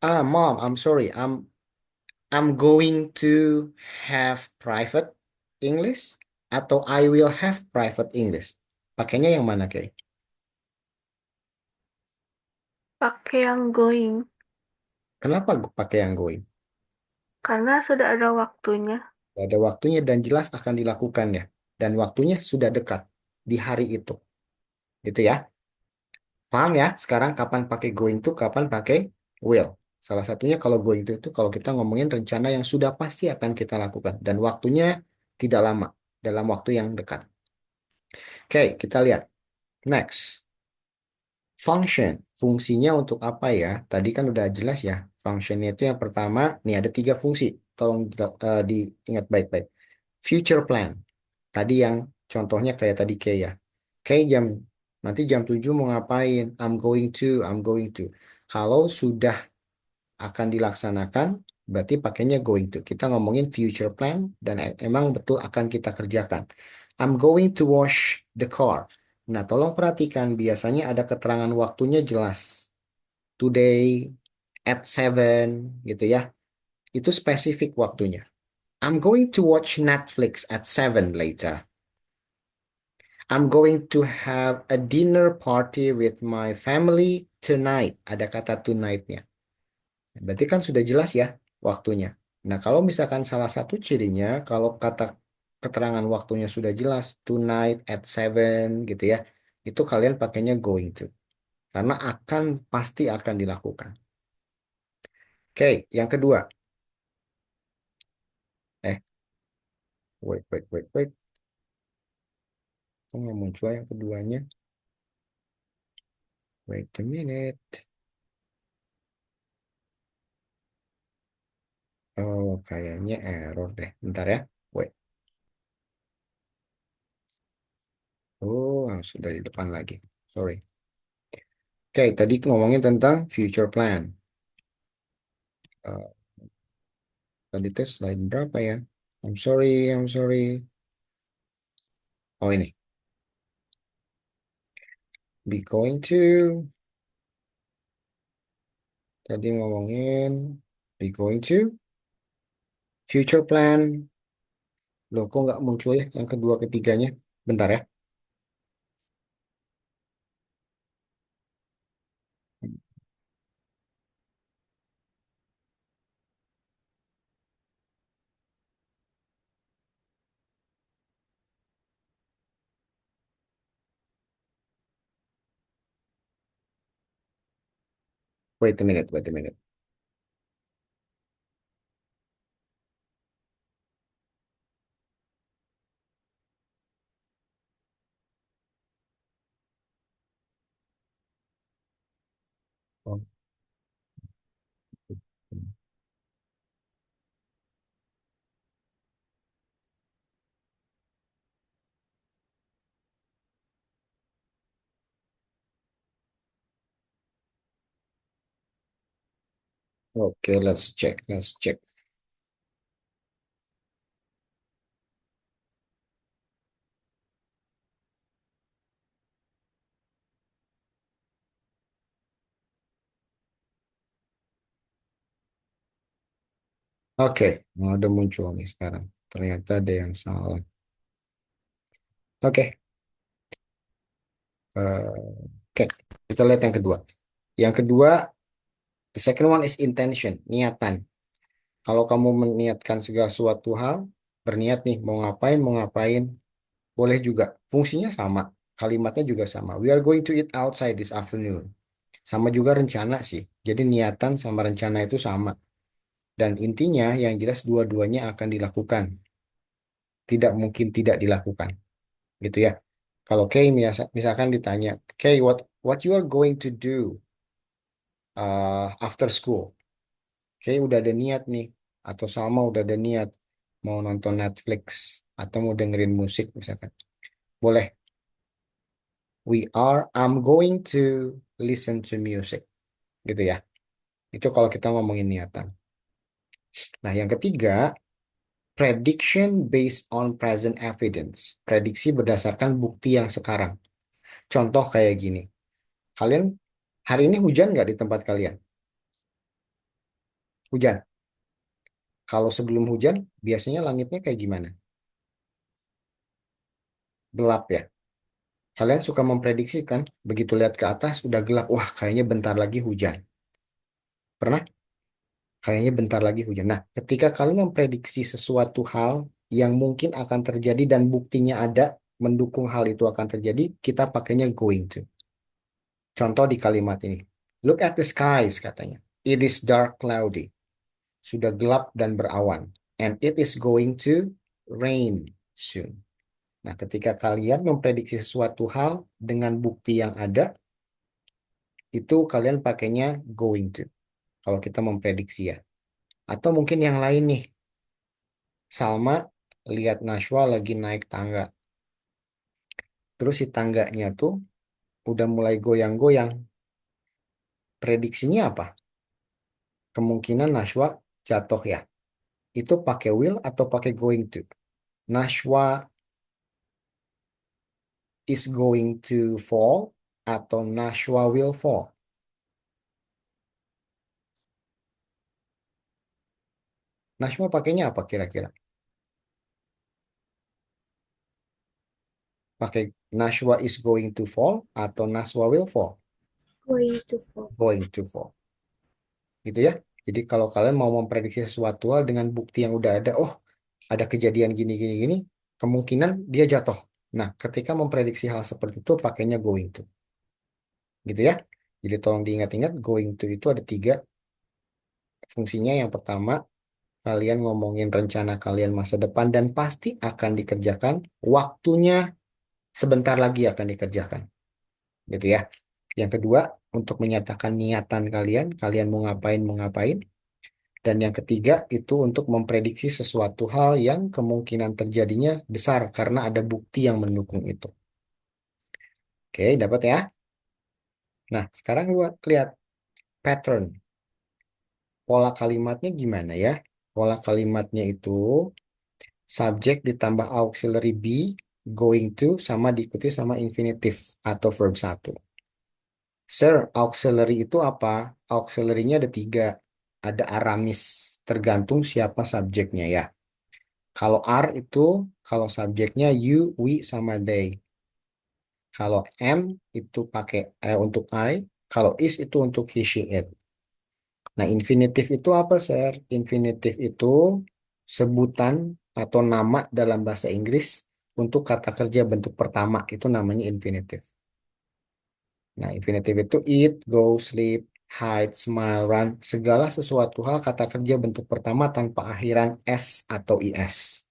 Mom, I'm sorry, I'm going to have private English atau I will have private English. Pakainya yang mana, Kay? Pakai yang going. Kenapa pakai yang going? Karena sudah ada waktunya. Ada waktunya dan jelas akan dilakukan ya. Dan waktunya sudah dekat di hari itu. Gitu ya. Paham ya? Sekarang kapan pakai going to, kapan pakai will. Salah satunya kalau going to itu kalau kita ngomongin rencana yang sudah pasti akan kita lakukan. Dan waktunya tidak lama. Dalam waktu yang dekat. Oke, kita lihat. Next. Function. Fungsinya untuk apa ya? Tadi kan udah jelas ya. Functionnya itu yang pertama. Nih ada 3 fungsi. Tolong diingat baik-baik. Future plan. Tadi yang contohnya kayak tadi Kay ya. Kay nanti jam 7 mau ngapain? I'm going to. Kalau sudah akan dilaksanakan, Berarti pakainya going to. Kita ngomongin future plan dan emang betul akan kita kerjakan. I'm going to wash the car. Nah, tolong perhatikan biasanya ada keterangan waktunya jelas. Today at 7 gitu ya. Itu spesifik waktunya. I'm going to watch Netflix at 7 later. I'm going to have a dinner party with my family tonight. Ada kata tonight-nya. Berarti kan sudah jelas ya waktunya. Nah, kalau misalkan salah satu cirinya, kalau kata keterangan waktunya sudah jelas, tonight at 7 gitu ya, itu kalian pakainya going to. Karena pasti akan dilakukan. Oke, yang kedua. Wait. Kok nggak muncul yang keduanya? Wait a minute. Oh, kayaknya error deh. Bentar ya. Wait. Oh, harus sudah di depan lagi. Sorry. Oke, tadi ngomongin tentang future plan. Eh, tadi tes slide berapa ya? I'm sorry. Oh, ini. Be going to. Tadi ngomongin be going to. Future plan. Loh, kok nggak muncul ya yang kedua ketiganya? Bentar ya. Wait a minute. Oh. Oke, let's check. Oke, udah muncul nih sekarang. Ternyata ada yang salah. Oke, oke. Kita lihat yang kedua. Yang kedua, the second one is intention, niatan. Kalau kamu meniatkan segala suatu hal, berniat nih mau ngapain, boleh juga. Fungsinya sama, kalimatnya juga sama. We are going to eat outside this afternoon. Sama juga rencana sih. Jadi niatan sama rencana itu sama. Dan intinya yang jelas dua-duanya akan dilakukan. Tidak mungkin tidak dilakukan. Gitu ya. Kalau Kay misalkan ditanya, Kay, what you are going to do after school? Kay udah ada niat nih, atau Salma udah ada niat mau nonton Netflix atau mau dengerin musik misalkan. Boleh. I'm going to listen to music. Gitu ya. Itu kalau kita ngomongin niatan. Nah, yang ketiga, prediction based on present evidence. Prediksi berdasarkan bukti yang sekarang. Contoh kayak gini. Kalian hari ini hujan nggak di tempat kalian? Hujan. Kalau sebelum hujan, biasanya langitnya kayak gimana? Gelap ya. Kalian suka memprediksi kan? Begitu lihat ke atas, udah gelap. Wah, kayaknya bentar lagi hujan. Pernah? Kayaknya bentar lagi hujan. Nah, ketika kalian memprediksi sesuatu hal yang mungkin akan terjadi dan buktinya ada, mendukung hal itu akan terjadi, kita pakainya going to. Contoh di kalimat ini. Look at the skies, katanya. It is dark cloudy. Sudah gelap dan berawan. And it is going to rain soon. Nah, ketika kalian memprediksi sesuatu hal dengan bukti yang ada, itu kalian pakainya going to. Kalau kita memprediksi ya. Atau mungkin yang lain nih. Salma lihat Nashwa lagi naik tangga. Terus si tangganya tuh udah mulai goyang-goyang. Prediksinya apa? Kemungkinan Nashwa jatuh ya. Itu pakai will atau pakai going to? Nashwa is going to fall atau Nashwa will fall? Nashwa pakainya apa kira-kira? Pakai Nashwa is going to fall atau Nashwa will fall? Going to fall. Going to fall. Gitu ya. Jadi kalau kalian mau memprediksi sesuatu hal dengan bukti yang udah ada, oh ada kejadian gini gini gini, kemungkinan dia jatuh. Nah, ketika memprediksi hal seperti itu pakainya going to. Gitu ya. Jadi tolong diingat-ingat going to itu ada 3 fungsinya. Yang pertama, kalian ngomongin rencana kalian masa depan dan pasti akan dikerjakan. Waktunya sebentar lagi akan dikerjakan. Gitu ya. Yang kedua, untuk menyatakan niatan kalian, kalian mau ngapain. Dan yang ketiga, itu untuk memprediksi sesuatu hal yang kemungkinan terjadinya besar karena ada bukti yang mendukung itu. Oke, dapat ya? Nah, sekarang lihat pattern. Pola kalimatnya gimana ya? Pola kalimatnya itu subjek ditambah auxiliary be, going to, sama diikuti sama infinitif atau verb 1. Sir, auxiliary itu apa? Auxiliary-nya ada 3. Ada Aramis, tergantung siapa subjeknya ya. Kalau are itu, kalau subjeknya you, we, sama they. Kalau am itu pakai untuk I. Kalau is itu untuk he, she, it. Nah, infinitif itu apa, Sir? Infinitif itu sebutan atau nama dalam bahasa Inggris untuk kata kerja bentuk pertama. Itu namanya infinitif. Nah, infinitif itu eat, go, sleep, hide, smile, run. Segala sesuatu hal kata kerja bentuk pertama tanpa akhiran s atau is.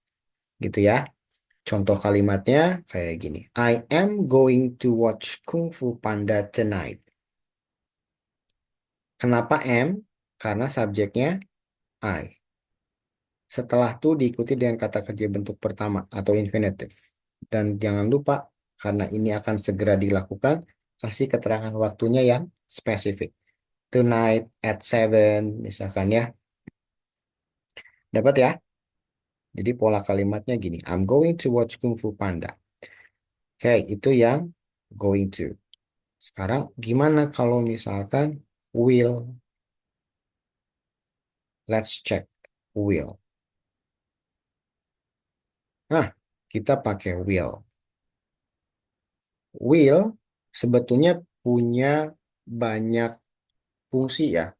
Gitu ya. Contoh kalimatnya kayak gini. I am going to watch Kung Fu Panda tonight. Kenapa am? Karena subjeknya I. Setelah itu diikuti dengan kata kerja bentuk pertama atau infinitif. Dan jangan lupa, karena ini akan segera dilakukan, kasih keterangan waktunya yang spesifik. Tonight at 7, misalkan ya. Dapat ya? Jadi pola kalimatnya gini. I'm going to watch Kung Fu Panda. Oke, itu yang going to. Sekarang gimana kalau misalkan will? Let's check will. Nah, kita pakai will. Will sebetulnya punya banyak fungsi ya.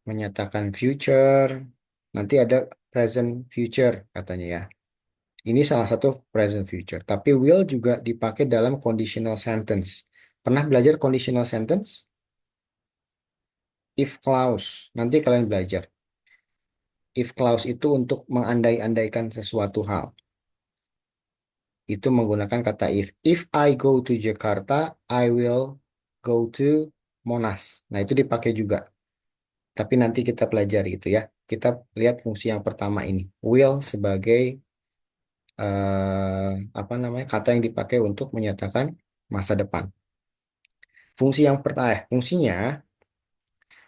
Menyatakan future, nanti ada present future katanya ya. Ini salah satu present future. Tapi will juga dipakai dalam conditional sentence. Pernah belajar conditional sentence? If clause. Nanti kalian belajar. If clause itu untuk mengandai-andaikan sesuatu hal. Itu menggunakan kata if. If I go to Jakarta, I will go to Monas. Nah, itu dipakai juga. Tapi nanti kita pelajari itu ya. Kita lihat fungsi yang pertama ini. Will sebagai kata yang dipakai untuk menyatakan masa depan. Fungsinya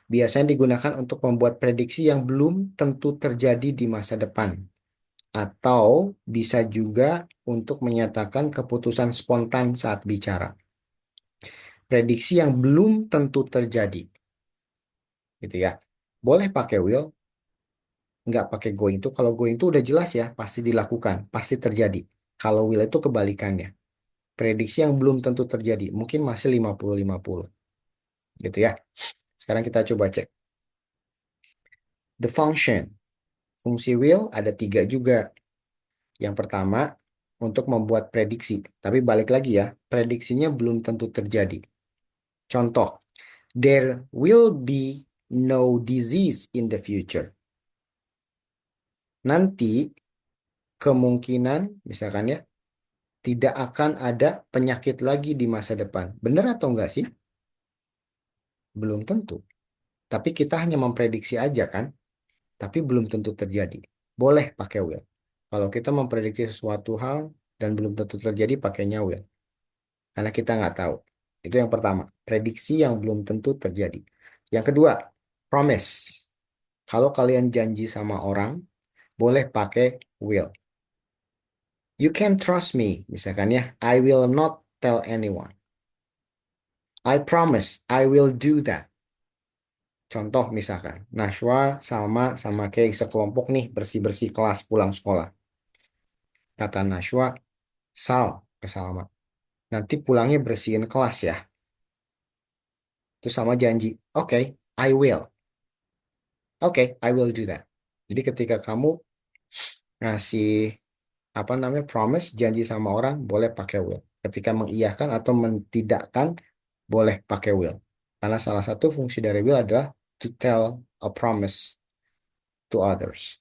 biasanya digunakan untuk membuat prediksi yang belum tentu terjadi di masa depan. Atau bisa juga untuk menyatakan keputusan spontan saat bicara. Prediksi yang belum tentu terjadi. Gitu ya. Boleh pakai will, nggak pakai going to. Kalau going to udah jelas ya, pasti dilakukan, pasti terjadi. Kalau will itu kebalikannya. Prediksi yang belum tentu terjadi, mungkin masih 50-50. Gitu ya. Sekarang kita coba cek. The function. Fungsi will ada 3 juga. Yang pertama, untuk membuat prediksi. Tapi balik lagi ya, prediksinya belum tentu terjadi. Contoh, there will be no disease in the future. Nanti kemungkinan, misalkan ya, tidak akan ada penyakit lagi di masa depan. Benar atau enggak sih? Belum tentu. Tapi kita hanya memprediksi aja kan? Tapi belum tentu terjadi. Boleh pakai will. Kalau kita memprediksi sesuatu hal dan belum tentu terjadi, pakainya will. Karena kita nggak tahu. Itu yang pertama. Prediksi yang belum tentu terjadi. Yang kedua, promise. Kalau kalian janji sama orang, boleh pakai will. You can trust me, misalkan ya. I will not tell anyone. I promise I will do that. Contoh misalkan, Nashwa, Salma, sama Kay sekelompok nih bersih-bersih kelas pulang sekolah. Kata Nashwa, Sal ke Salma, nanti pulangnya bersihin kelas ya. Terus sama janji, oke, I will. Oke, I will do that. Jadi ketika kamu ngasih promise, janji sama orang, boleh pakai will. Ketika mengiyakan atau mentidakkan, boleh pakai will. Karena salah satu fungsi dari will adalah to tell a promise to others.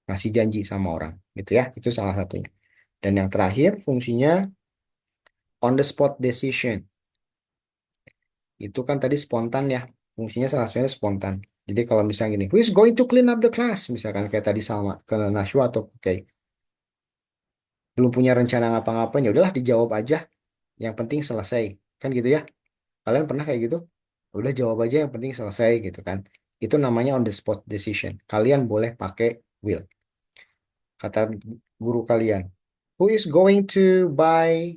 Ngasih janji sama orang, gitu ya. Itu salah satunya. Dan yang terakhir, fungsinya on the spot decision. Itu kan tadi spontan ya. Fungsinya salah satunya spontan. Jadi kalau misalnya gini, who is going to clean up the class? Misalkan kayak tadi Salma ke Nashwa atau kayak belum punya rencana ngapa-ngapain, ya udahlah dijawab aja. Yang penting selesai. Kan gitu ya. Kalian pernah kayak gitu? Udah jawab aja yang penting selesai gitu kan. Itu namanya on the spot decision. Kalian boleh pakai will. Kata guru kalian, who is going to buy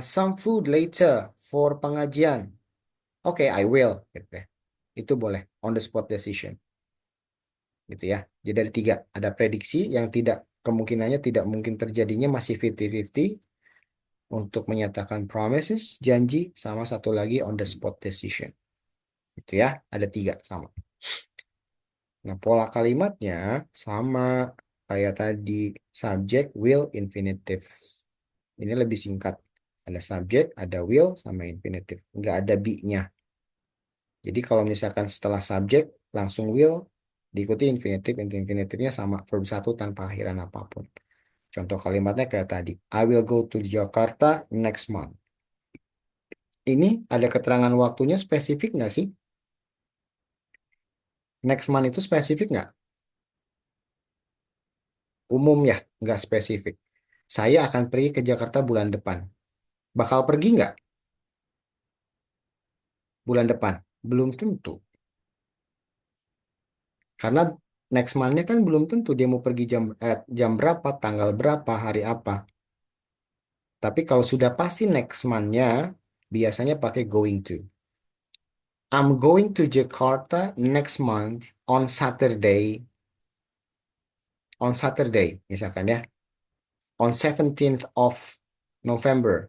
some food later for pengajian? Oke, I will. Gitu ya. Itu boleh on the spot decision. Gitu ya. Jadi ada 3. Ada prediksi yang kemungkinannya tidak mungkin terjadinya masih 50-50. Untuk menyatakan promises, janji, sama satu lagi on the spot decision. Itu ya, ada 3 sama. Nah, pola kalimatnya sama kayak tadi, subject, will, infinitive. Ini lebih singkat. Ada subject, ada will, sama infinitive. Nggak ada be-nya. Jadi kalau misalkan setelah subject, langsung will, diikuti infinitive, infinitive-nya sama verb 1 tanpa akhiran apapun. Contoh kalimatnya kayak tadi, I will go to Jakarta next month. Ini ada keterangan waktunya spesifik nggak sih? Next month itu spesifik nggak? Umum ya, nggak spesifik. Saya akan pergi ke Jakarta bulan depan. Bakal pergi nggak? Bulan depan? Belum tentu. Karena next month-nya kan belum tentu dia mau pergi jam berapa, tanggal berapa, hari apa. Tapi kalau sudah pasti next month-nya, biasanya pakai going to. I'm going to Jakarta next month on Saturday. On Saturday, misalkan ya. On 17th of November.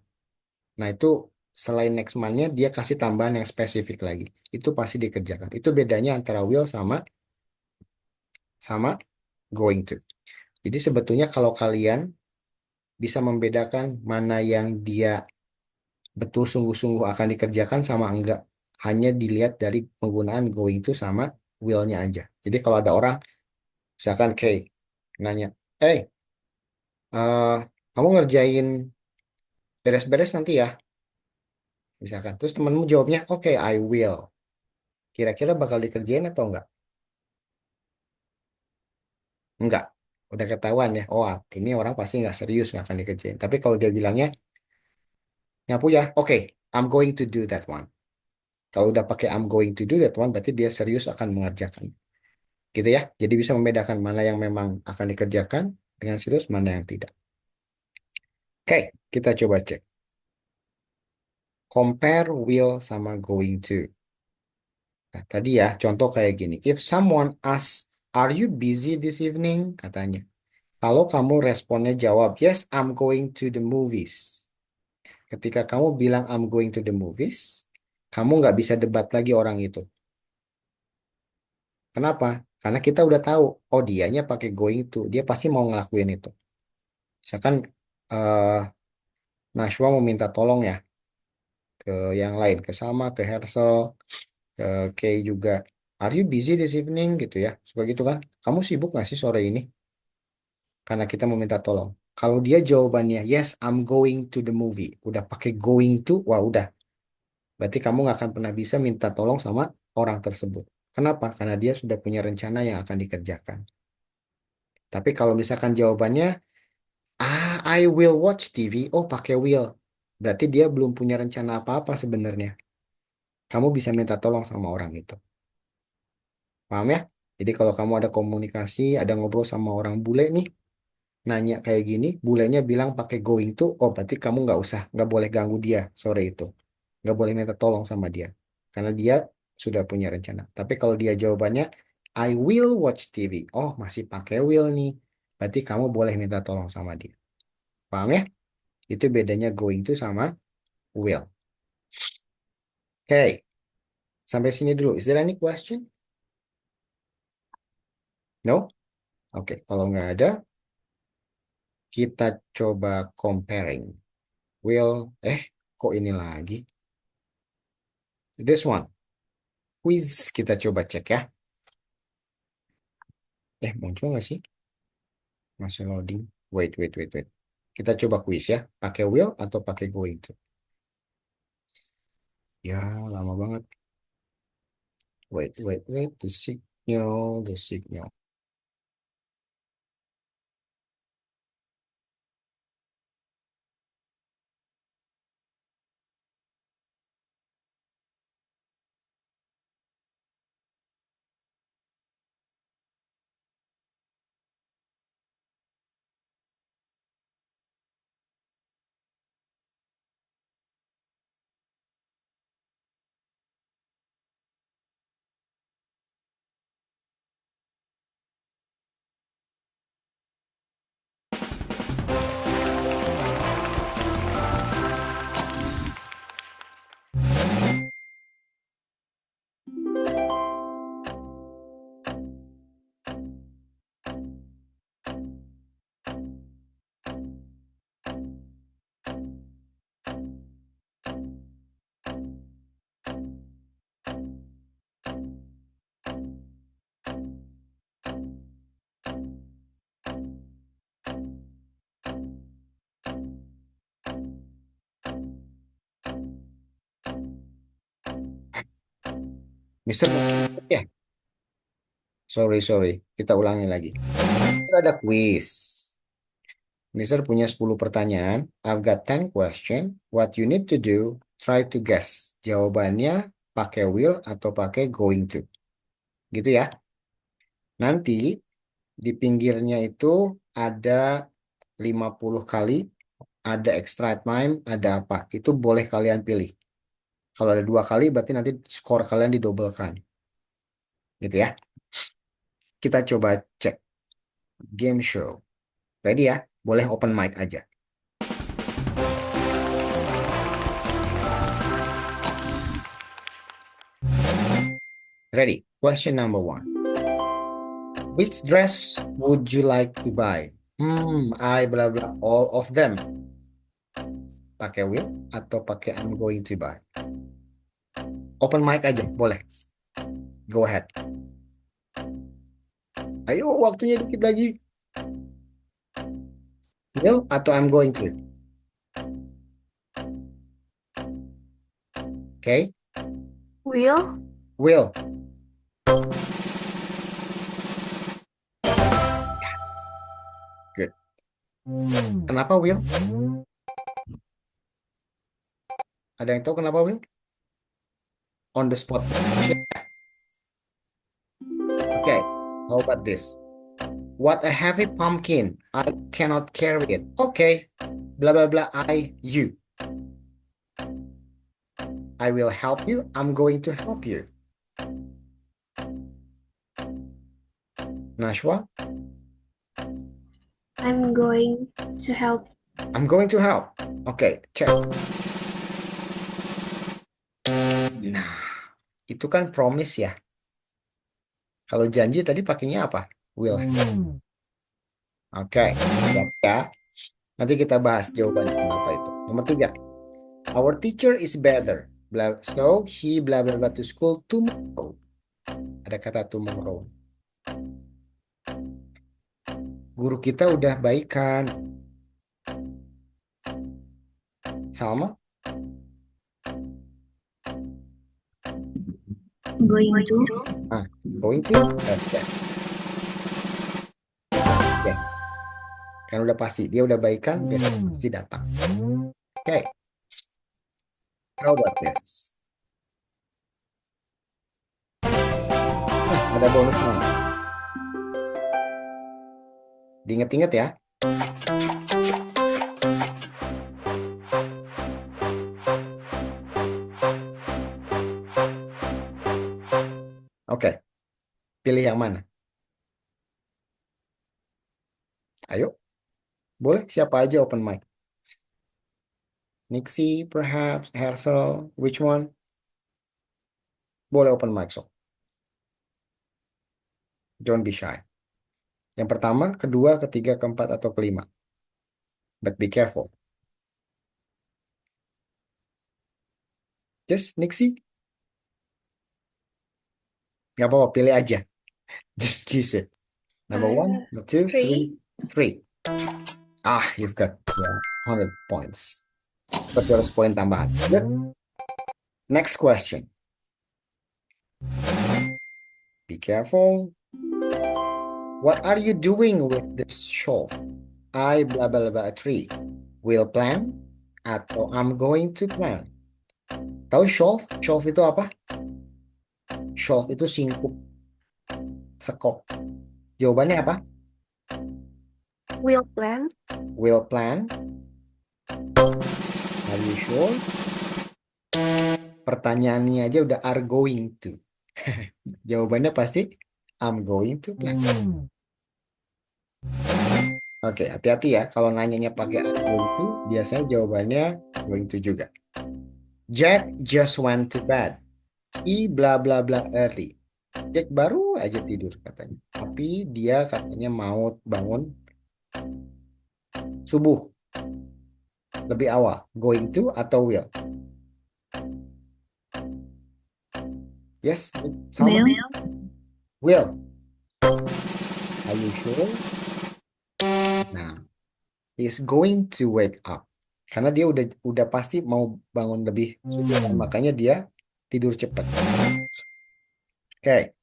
Nah, itu selain next month-nya, dia kasih tambahan yang spesifik lagi. Itu pasti dikerjakan. Itu bedanya antara will sama going to. Jadi sebetulnya kalau kalian bisa membedakan mana yang dia betul sungguh-sungguh akan dikerjakan sama enggak, hanya dilihat dari penggunaan going to sama will-nya aja. Jadi kalau ada orang, misalkan Kay, nanya, kamu ngerjain beres-beres nanti ya? Misalkan. Terus temanmu jawabnya, oke, I will. Kira-kira bakal dikerjain atau enggak? Enggak. Udah ketahuan ya. Oh, ini orang pasti nggak serius, nggak akan dikerjain. Tapi kalau dia bilangnya, nyapu ya, oke, I'm going to do that one. Kalau udah pakai I'm going to do that one, berarti dia serius akan mengerjakan. Gitu ya. Jadi bisa membedakan mana yang memang akan dikerjakan dengan serius, mana yang tidak. Oke, kita coba cek. Compare will sama going to. Nah, tadi ya, contoh kayak gini. If someone asks, are you busy this evening? Katanya. Kalau kamu responnya jawab, yes, I'm going to the movies. Ketika kamu bilang I'm going to the movies, kamu nggak bisa debat lagi orang itu. Kenapa? Karena kita udah tahu, oh dianya pakai going to, dia pasti mau ngelakuin itu. Misalkan Nashwa mau minta tolong ya ke yang lain, ke Salma, ke Hersel, ke Kay juga. Are you busy this evening? Gitu ya. Suka gitu kan. Kamu sibuk nggak sih sore ini? Karena kita mau minta tolong. Kalau dia jawabannya, yes, I'm going to the movie. Udah pakai going to, wah udah. Berarti kamu nggak akan pernah bisa minta tolong sama orang tersebut. Kenapa? Karena dia sudah punya rencana yang akan dikerjakan. Tapi kalau misalkan jawabannya, I will watch TV. Oh, pakai will. Berarti dia belum punya rencana apa-apa sebenarnya. Kamu bisa minta tolong sama orang itu. Paham ya? Jadi kalau kamu ada komunikasi, ada ngobrol sama orang bule nih, nanya kayak gini, bulenya bilang pakai going to, oh berarti kamu nggak boleh ganggu dia sore itu. Nggak boleh minta tolong sama dia. Karena dia sudah punya rencana. Tapi kalau dia jawabannya, I will watch TV. Oh, masih pakai will nih. Berarti kamu boleh minta tolong sama dia. Paham ya? Itu bedanya going to sama will. Oke, sampai sini dulu. Is there any question? No? Oke, kalau nggak ada, kita coba comparing. Will, kok ini lagi? This one. Quiz, kita coba cek ya. Muncul nggak sih? Masih loading. Wait. Kita coba quiz ya. Pakai will atau pakai going to? Ya, lama banget. Wait. The signal. Mister, ya. Sorry. Kita ulangi lagi. Kita ada quiz. Mister punya 10 pertanyaan. I've got 10 question. What you need to do, try to guess. Jawabannya pakai will atau pakai going to. Gitu ya. Nanti di pinggirnya itu ada 50 kali, ada extra time, ada apa. Itu boleh kalian pilih. Kalau ada 2 kali berarti nanti skor kalian didobelkan. Gitu ya. Kita coba cek. Game show. Ready ya? Boleh open mic aja. Ready? Question number 1. Which dress would you like to buy? I blah blah all of them. Pakai will atau pakai I'm going to buy? Open mic aja, boleh. Go ahead. Ayo, waktunya dikit lagi. Will atau I'm going to? Okay. Will. Will. Good. Kenapa Will? Ada yang tahu kenapa Will? On the spot. Okay. How about this? What a heavy pumpkin. I cannot carry it. Okay. Blah blah blah. You. I will help you. I'm going to help you. Nashwa? I'm going to help. I'm going to help. Okay, check. Nah, itu kan promise ya. Kalau janji tadi pakainya apa? Will. Oke, siap ya. Nanti kita bahas jawabannya kenapa itu. Nomor 3. Our teacher is better. So he blah blah blah to school tomorrow. Ada kata tomorrow. Guru kita udah baikan. Salma? Going to. Going to? That's that. Oke. Kan udah pasti. Dia udah baikan, dia pasti datang. Oke. How about this? Ada bonusnya. Diinget-inget ya. Oke, pilih yang mana? Ayo, boleh siapa aja open mic. Nixie, perhaps, Hersel, which one? Boleh open mic, so. Don't be shy. Yang pertama, kedua, ketiga, keempat, atau kelima. But be careful. Just Nixie. Nggak apa-apa, pilih aja. Just choose it. Number one, number two, three. You've got 100 points. 200 poin tambahan. Good. Next question. Be careful. What are you doing with this shelf? I blah blah blah a tree. Will plan atau I'm going to plan. Tahu shelf? Shelf itu apa? Shelf itu singkup, sekop. Jawabannya apa? Will plan. Will plan. Are you sure? Pertanyaannya aja udah are going to. Jawabannya pasti I'm going to plan. Oke, hati-hati ya. Kalau nanyanya pakai are going to, biasanya jawabannya going to juga. Jack just went to bed. He bla bla bla early. Jack baru aja tidur katanya. Tapi dia katanya mau bangun subuh. Lebih awal. Going to atau will? Yes, sama. Will. Are you sure? Nah, he's going to wake up. Karena dia udah pasti mau bangun lebih subuh, makanya dia tidur cepat. Okay.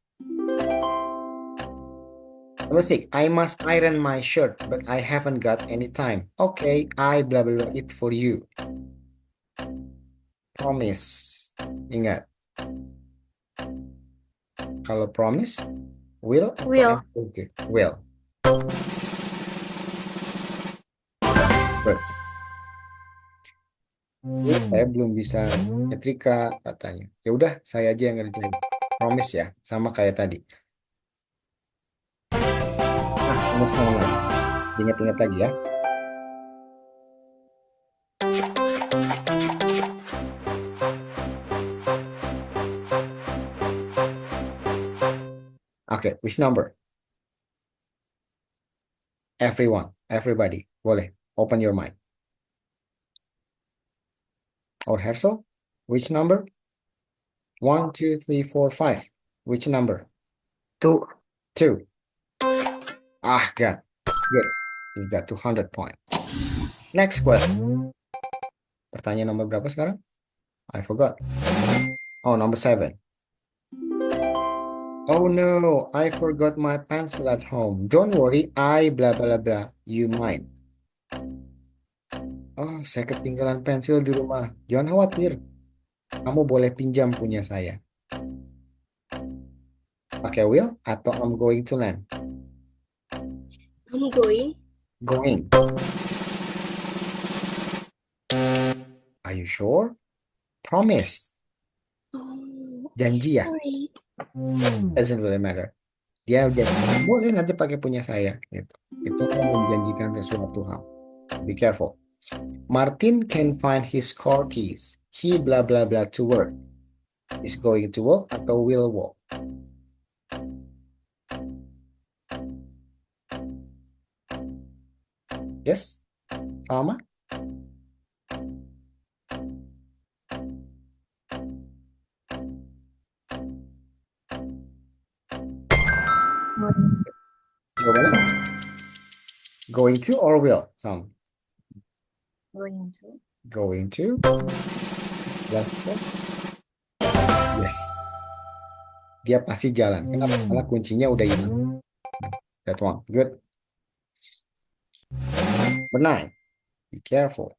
Number 6. I must iron my shirt, but I haven't got any time. Okay, I blah blah blah it for you. Promise. Ingat. Kalau promise, will atau Will. okay. Will. Good. Saya belum bisa nyetrika katanya. Ya udah, saya aja yang ngerjain. Promise ya, sama kayak tadi. Sama. Ingat-ingat lagi ya. Okay, which number? Everybody, boleh. Open your mind. Or Hersel, which number? 1, 2, 3, 4, 5. Which number? 2. 2. Good. You've got 200 points. Next question. Pertanyaan nomor berapa sekarang? I forgot. Oh, number 7. Oh no, I forgot my pencil at home. Don't worry, I blah blah blah. You mine. Oh, saya ketinggalan pensil di rumah. Jangan khawatir. Kamu boleh pinjam punya saya. Pakai will atau I'm going to land? I'm going. Going. Are you sure? Promise. Oh, Janji ya? sorry. Doesn't really matter. Dia udah boleh nanti pakai punya saya. Gitu. Itu kan menjanjikan sesuatu hal. Be careful. Martin can find his car keys. He blah blah blah to work. Is going to walk atau will walk? Yes? Sama? Jawabannya? Going to or will? Some. Going to. Going to. Let's go. Yes. Dia pasti jalan. Kenapa? Karena kuncinya udah hilang. That one. Good. Number 9. Be careful.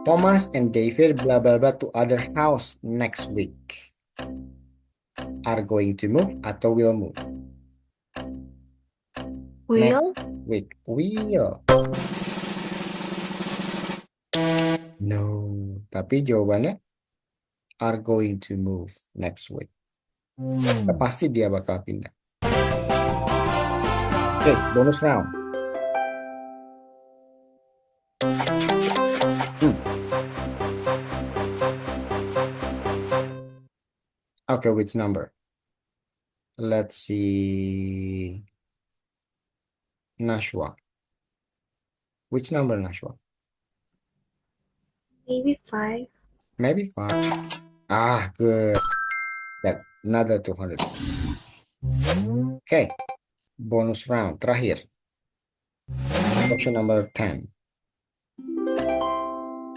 Thomas and David blah blah blah to other house next week. are going to move atau will move? Will. Next week. Will. No. Tapi jawabannya are going to move next week. Pasti dia bakal pindah. Oke, bonus round. Okay, which number? Let's see. Nashwa. Which number, Nashwa? Maybe 5. Maybe 5. Ah, good. That another 200. Okay, bonus round terakhir. Question number 10.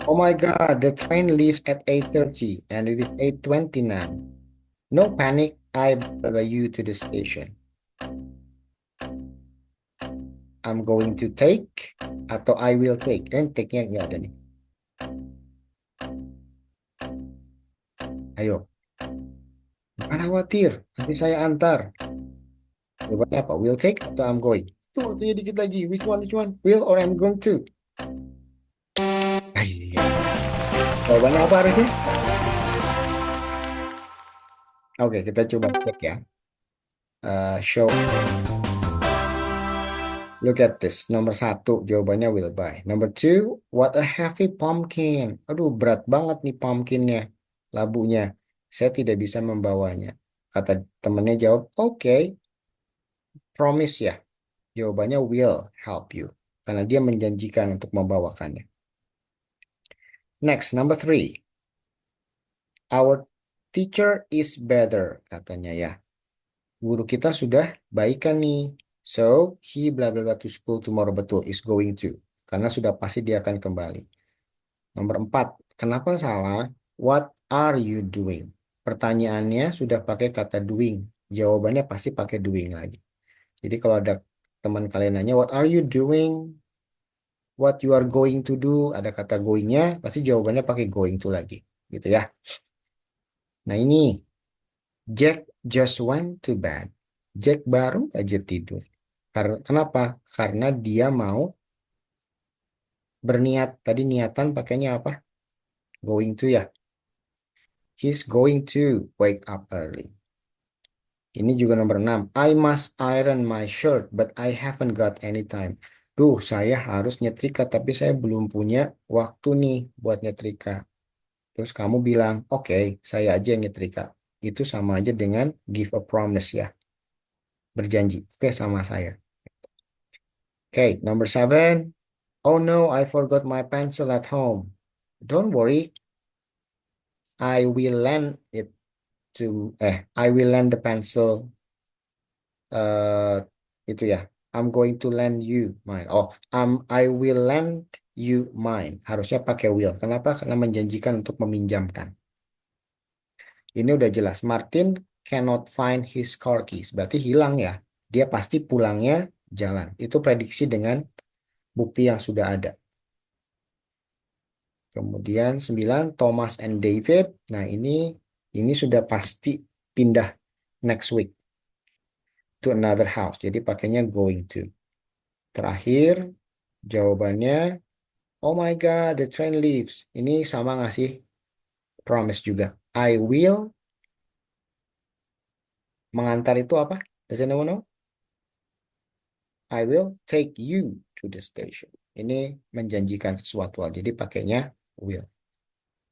Oh my God, the train leaves at 8:30 and it is 8:20 now. No panic, I bring you to the station. I'm going to take atau I will take. Take-nya nggak ada nih. Ayo. Jangan khawatir, nanti saya antar. Jawabannya apa? Will take atau I'm going? Tuh, waktunya dikit lagi. Which one? Will or I'm going to? Iya. Jawabannya apa harusnya? Oke, kita coba cek ya. Show. Look at this. Nomor 1, jawabannya will buy. Number 2, what a heavy pumpkin. Aduh, berat banget nih pumpkinnya. Labunya. Saya tidak bisa membawanya. Kata temennya jawab, oke. Promise ya. Jawabannya will help you. Karena dia menjanjikan untuk membawakannya. Next, number 3. Our teacher is better. Katanya ya. Guru kita sudah baikan nih. So, he blah blah blah to school tomorrow. Betul, is going to. Karena sudah pasti dia akan kembali. Nomor 4. Kenapa salah? What are you doing? Pertanyaannya sudah pakai kata doing. Jawabannya pasti pakai doing lagi. Jadi kalau ada teman kalian nanya, what are you doing? What you are going to do? Ada kata going-nya, pasti jawabannya pakai going to lagi. Gitu ya. Nah ini, Jack just went to bed. Jack baru aja tidur. Kenapa? Karena dia mau berniat. Tadi niatan pakainya apa? Going to ya. He's going to wake up early. Ini juga nomor 6. I must iron my shirt, but I haven't got any time. Saya harus nyetrika, tapi saya belum punya waktu nih buat nyetrika. Terus kamu bilang, oke, saya aja yang nyetrika. Itu sama aja dengan give a promise ya. Berjanji. Oke, sama saya. Oke, number 7. Oh no, I forgot my pencil at home. Don't worry. I will lend the pencil. Itu ya. I'm going to lend you mine. I will lend you mine. Harusnya pakai will. Kenapa? Karena menjanjikan untuk meminjamkan. Ini udah jelas. Martin cannot find his car keys. Berarti hilang ya. Dia pasti pulangnya jalan. Itu prediksi dengan bukti yang sudah ada. Kemudian 9, Thomas and David. Nah, ini sudah pasti pindah next week to another house. Jadi pakainya going to. Terakhir, jawabannya, oh my God, the train leaves. Ini sama nggak sih? Promise juga. I will. Mengantar itu apa? Does anyone know? I will take you to the station. Ini menjanjikan sesuatu. Jadi pakainya will.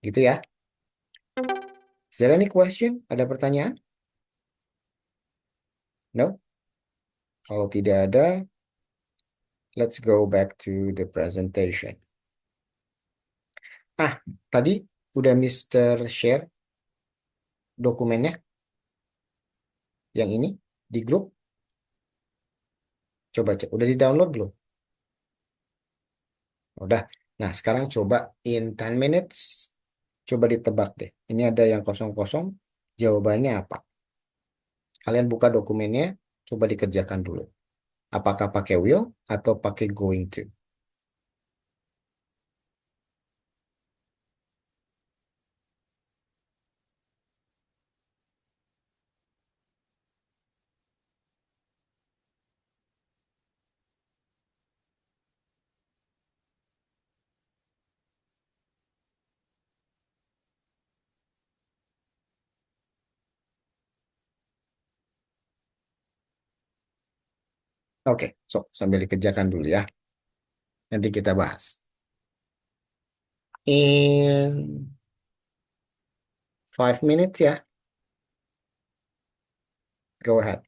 Gitu ya. Is there any question? Ada pertanyaan? No? Kalau tidak ada, let's go back to the presentation. Tadi udah Mr. share dokumennya? Yang ini di grup? Coba cek. Udah di-download belum? Udah. Nah, sekarang coba in 10 minutes. Coba ditebak deh. Ini ada yang kosong-kosong. Jawabannya apa? Kalian buka dokumennya. Coba dikerjakan dulu. Apakah pakai will atau pakai going to? Oke, so sambil dikerjakan dulu ya. Nanti kita bahas. In 5 minutes ya. Go ahead.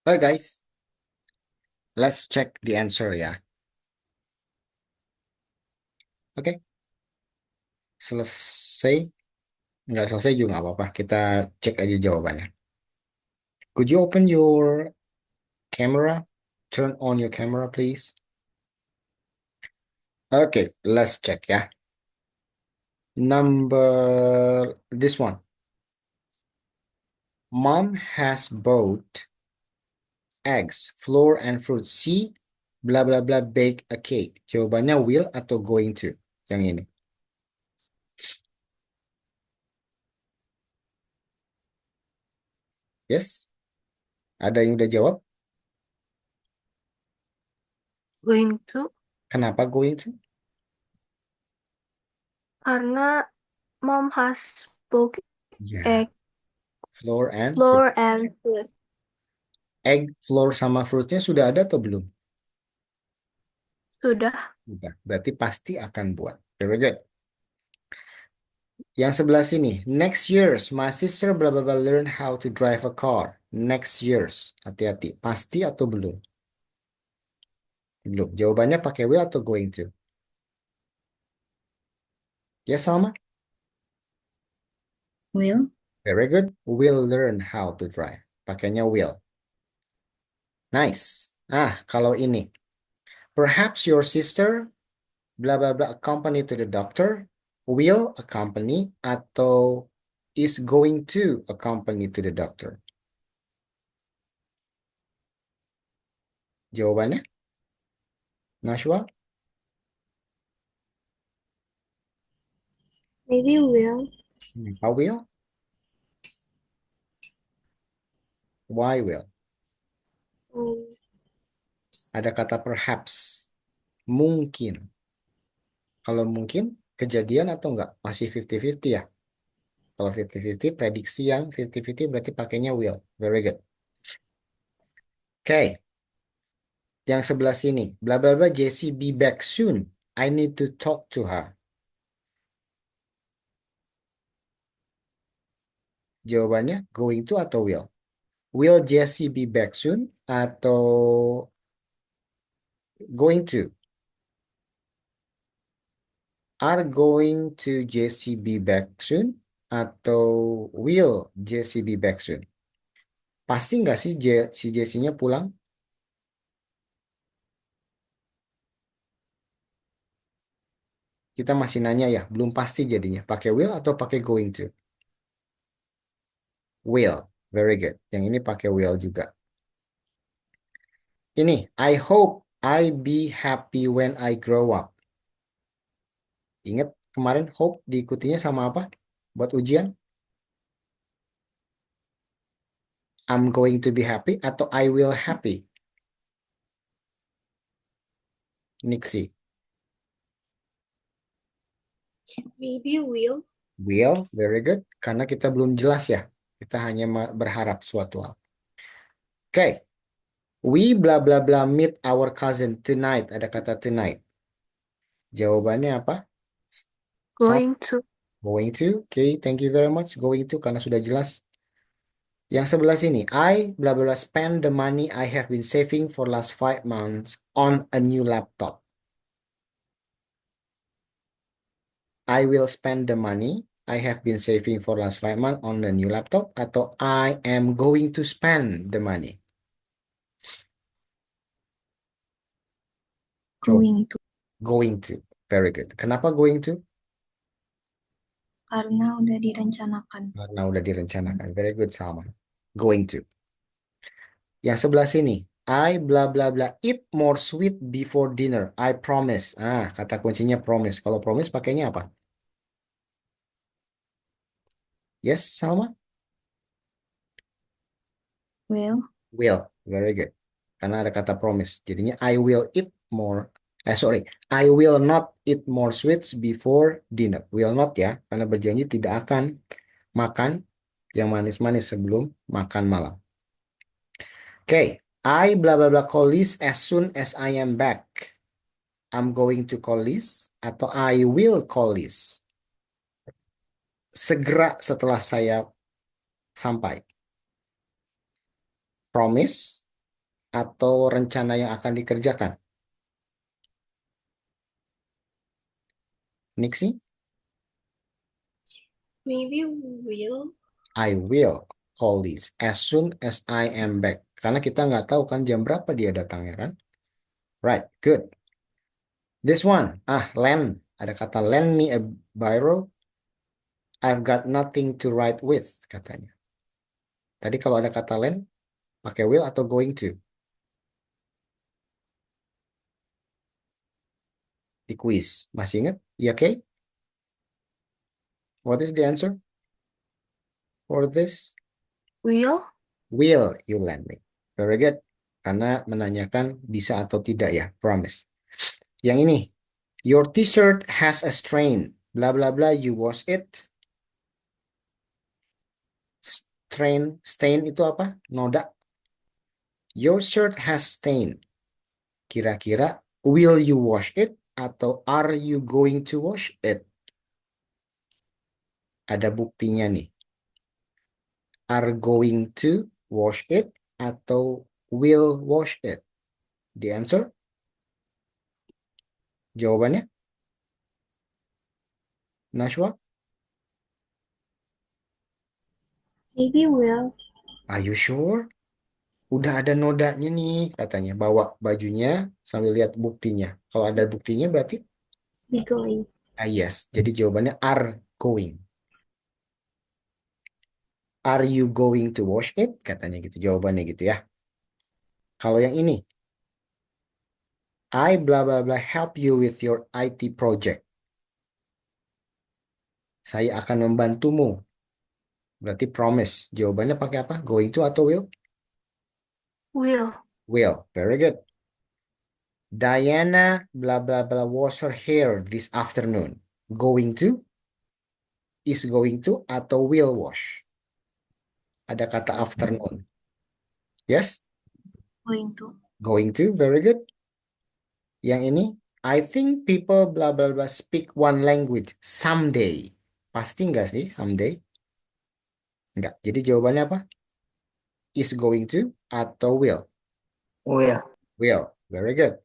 Alright guys, let's check the answer ya. Oke, selesai. Nggak selesai juga nggak apa-apa. Kita cek aja jawabannya. Could you open your camera? Turn on your camera, please. Okay, let's check ya. This one. Mom has bought eggs, flour, and fruit. She bla bla bla bake a cake. Jawabannya will atau going to? Yang ini. Yes? Ada yang udah jawab? Going to. Kenapa going to? Karena mom has both Ya. egg, Flour and fruit. flour, and fruit. Egg, flour, sama fruitnya sudah ada atau belum? Sudah. Sudah. Berarti pasti akan buat. Very good. Yang sebelah sini. Next years, my sister bla bla bla learn how to drive a car. Next years. Hati-hati. Pasti atau belum? Belum. Jawabannya pakai will atau going to? Yes, Salma? Will. Very good. Will learn how to drive. Pakainya will. Nice. Kalau ini. Perhaps your sister bla bla bla accompany to the doctor. Will accompany atau is going to accompany to the doctor. Jawabannya? Nashwa? Maybe will. How will? Why will? Ada kata perhaps. Mungkin. Kalau mungkin, kejadian atau enggak? Masih 50-50 ya? Kalau 50-50, prediksi yang 50-50 berarti pakainya will. Very good. Oke. Yang sebelah sini. Bla bla bla, Jessie be back soon. I need to talk to her. Jawabannya going to atau will? Will Jessie be back soon atau going to? Are going to Jessie be back soon atau will Jessie be back soon? Pasti nggak sih si Jessie-nya pulang? Kita masih nanya ya, belum pasti jadinya. Pakai will atau pakai going to? Will, very good. Yang ini pakai will juga. Ini, I hope I be happy when I grow up. Ingat kemarin hope diikutinya sama apa? Buat ujian? I'm going to be happy atau I will happy? Nixie. Maybe will. Will, very good. Karena kita belum jelas ya. Kita hanya berharap suatu hal. Oke. We bla bla bla meet our cousin tonight. Ada kata tonight. Jawabannya apa? Going to. Going to. Oke, thank you very much. Going to karena sudah jelas. Yang sebelah sini. I bla bla bla spend the money I have been saving for last 5 months on a new laptop. I will spend the money I have been saving for last 5 months on a new laptop atau I am going to spend the money. Going to. Going to. Very good. Kenapa going to? Karena udah direncanakan. Karena udah direncanakan. Very good, Salma. Going to. Yang sebelah sini. I bla bla bla eat more sweet before dinner. I promise. Kata kuncinya promise. Kalau promise pakainya apa? Yes, Salma? Will. Will. Very good. Karena ada kata promise. Jadinya I will eat more. I will not eat more sweets before dinner. Will not ya. Karena berjanji tidak akan makan yang manis-manis sebelum makan malam. Oke. I bla bla bla call Liz as soon as I am back. I'm going to call Liz atau I will call Liz. Segera setelah saya sampai. Promise atau rencana yang akan dikerjakan? Nixie? Maybe will. I will call this as soon as I am back. Karena kita nggak tahu kan jam berapa dia datangnya kan? Right, good. This one, lend. Ada kata lend me a biro. I've got nothing to write with, katanya. Tadi kalau ada kata lend, pakai will atau going to? Di quiz. Masih ingat? Ya, okay? What is the answer for this? Will? Will you lend me? Very good. Karena menanyakan bisa atau tidak ya, promise. Yang ini, your t-shirt has a stain. Bla bla bla, you wash it. Stain itu apa? Noda. Your shirt has stain. Kira-kira, will you wash it? Atau are you going to wash it? Ada buktinya nih. Are going to wash it atau will wash it? The answer? Jawabannya? Nashwa? Maybe will. Are you sure? Udah ada nodanya nih katanya. Bawa bajunya sambil lihat buktinya. Kalau ada buktinya berarti? Be going. Yes. Jadi jawabannya are going. Are you going to wash it? Katanya gitu. Jawabannya gitu ya. Kalau yang ini. I blah blah blah help you with your IT project. Saya akan membantumu. Berarti promise. Jawabannya pakai apa? Going to atau will? Will. Will. Very good. Diana blah blah blah wash her hair this afternoon. Going to? Is going to atau will wash? Ada kata afternoon. Yes? Going to. Going to. Very good. Yang ini, I think people blah blah blah speak one language someday. Pasti enggak sih someday? Enggak. Jadi jawabannya apa? Is going to atau will? Will. Will. Very good.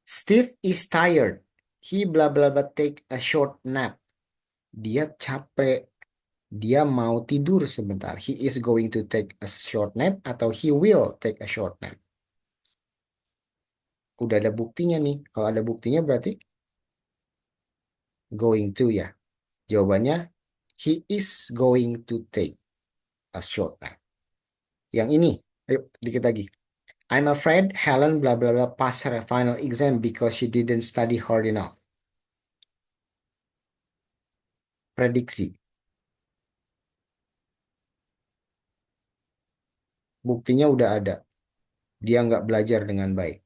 Steve is tired. He blah blah blah take a short nap. Dia capek. Dia mau tidur sebentar. He is going to take a short nap atau he will take a short nap. Udah ada buktinya nih. Kalau ada buktinya berarti going to ya. Jawabannya he is going to take a short nap. Yang ini, ayo dikit lagi. I'm afraid Helen blah blah blah passed her final exam because she didn't study hard enough. Prediksi. Buktinya udah ada. Dia nggak belajar dengan baik.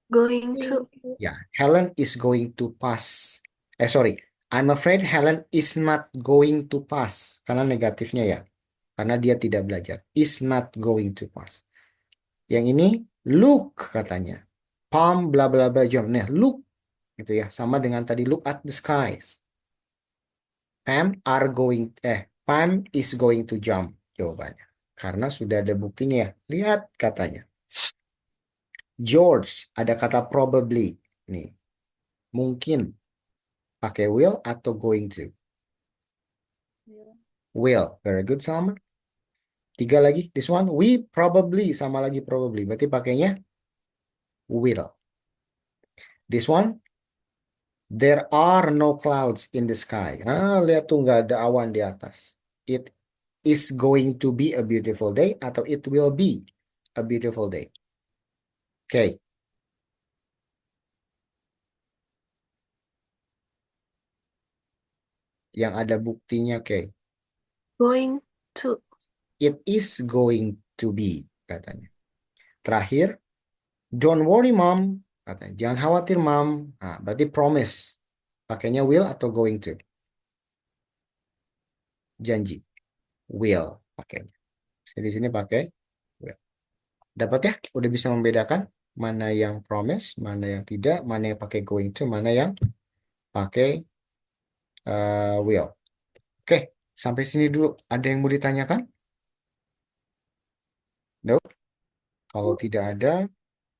Going to. Ya, Helen is going to pass. Sorry. I'm afraid Helen is not going to pass. Karena negatifnya ya. Karena dia tidak belajar. Is not going to pass. Yang ini, look katanya. Palm bla bla bla jump. Nah, look. Gitu ya. Sama dengan tadi look at the skies. Pam is going to jump. Jawabannya. Karena sudah ada buktinya ya. Lihat katanya. George, ada kata probably. Nih. Mungkin. Pakai will atau going to? Will. Very good, Salma. 3 lagi. This one. We probably. Sama lagi probably. Berarti pakainya will. This one. There are no clouds in the sky. Lihat tuh nggak ada awan di atas. It is going to be a beautiful day atau it will be a beautiful day. Oke. Yang ada buktinya, oke. Going to. It is going to be, katanya. Terakhir, don't worry, mom. Katanya, jangan khawatir, mom. Berarti promise. Pakainya will atau going to? Janji. Will pakainya. Di sini pakai will. Dapat ya? Udah bisa membedakan mana yang promise, mana yang tidak, mana yang pakai going to, mana yang pakai will. Oke, sampai sini dulu. Ada yang mau ditanyakan? No? Kalau tidak ada,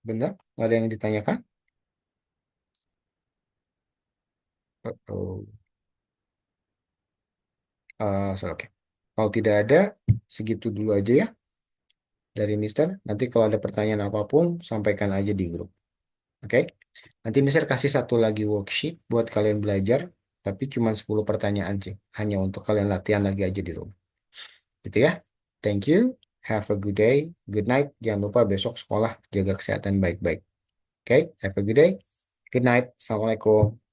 benar? Ada yang ditanyakan? Oh, oke. Kalau tidak ada, segitu dulu aja ya dari Mister. Nanti kalau ada pertanyaan apapun, sampaikan aja di grup. Oke? Nanti Mister kasih satu lagi worksheet buat kalian belajar, tapi cuma 10 pertanyaan sih. Hanya untuk kalian latihan lagi aja di rumah. Gitu ya. Thank you. Have a good day. Good night. Jangan lupa besok sekolah jaga kesehatan baik-baik. Oke? Have a good day. Good night. Assalamualaikum.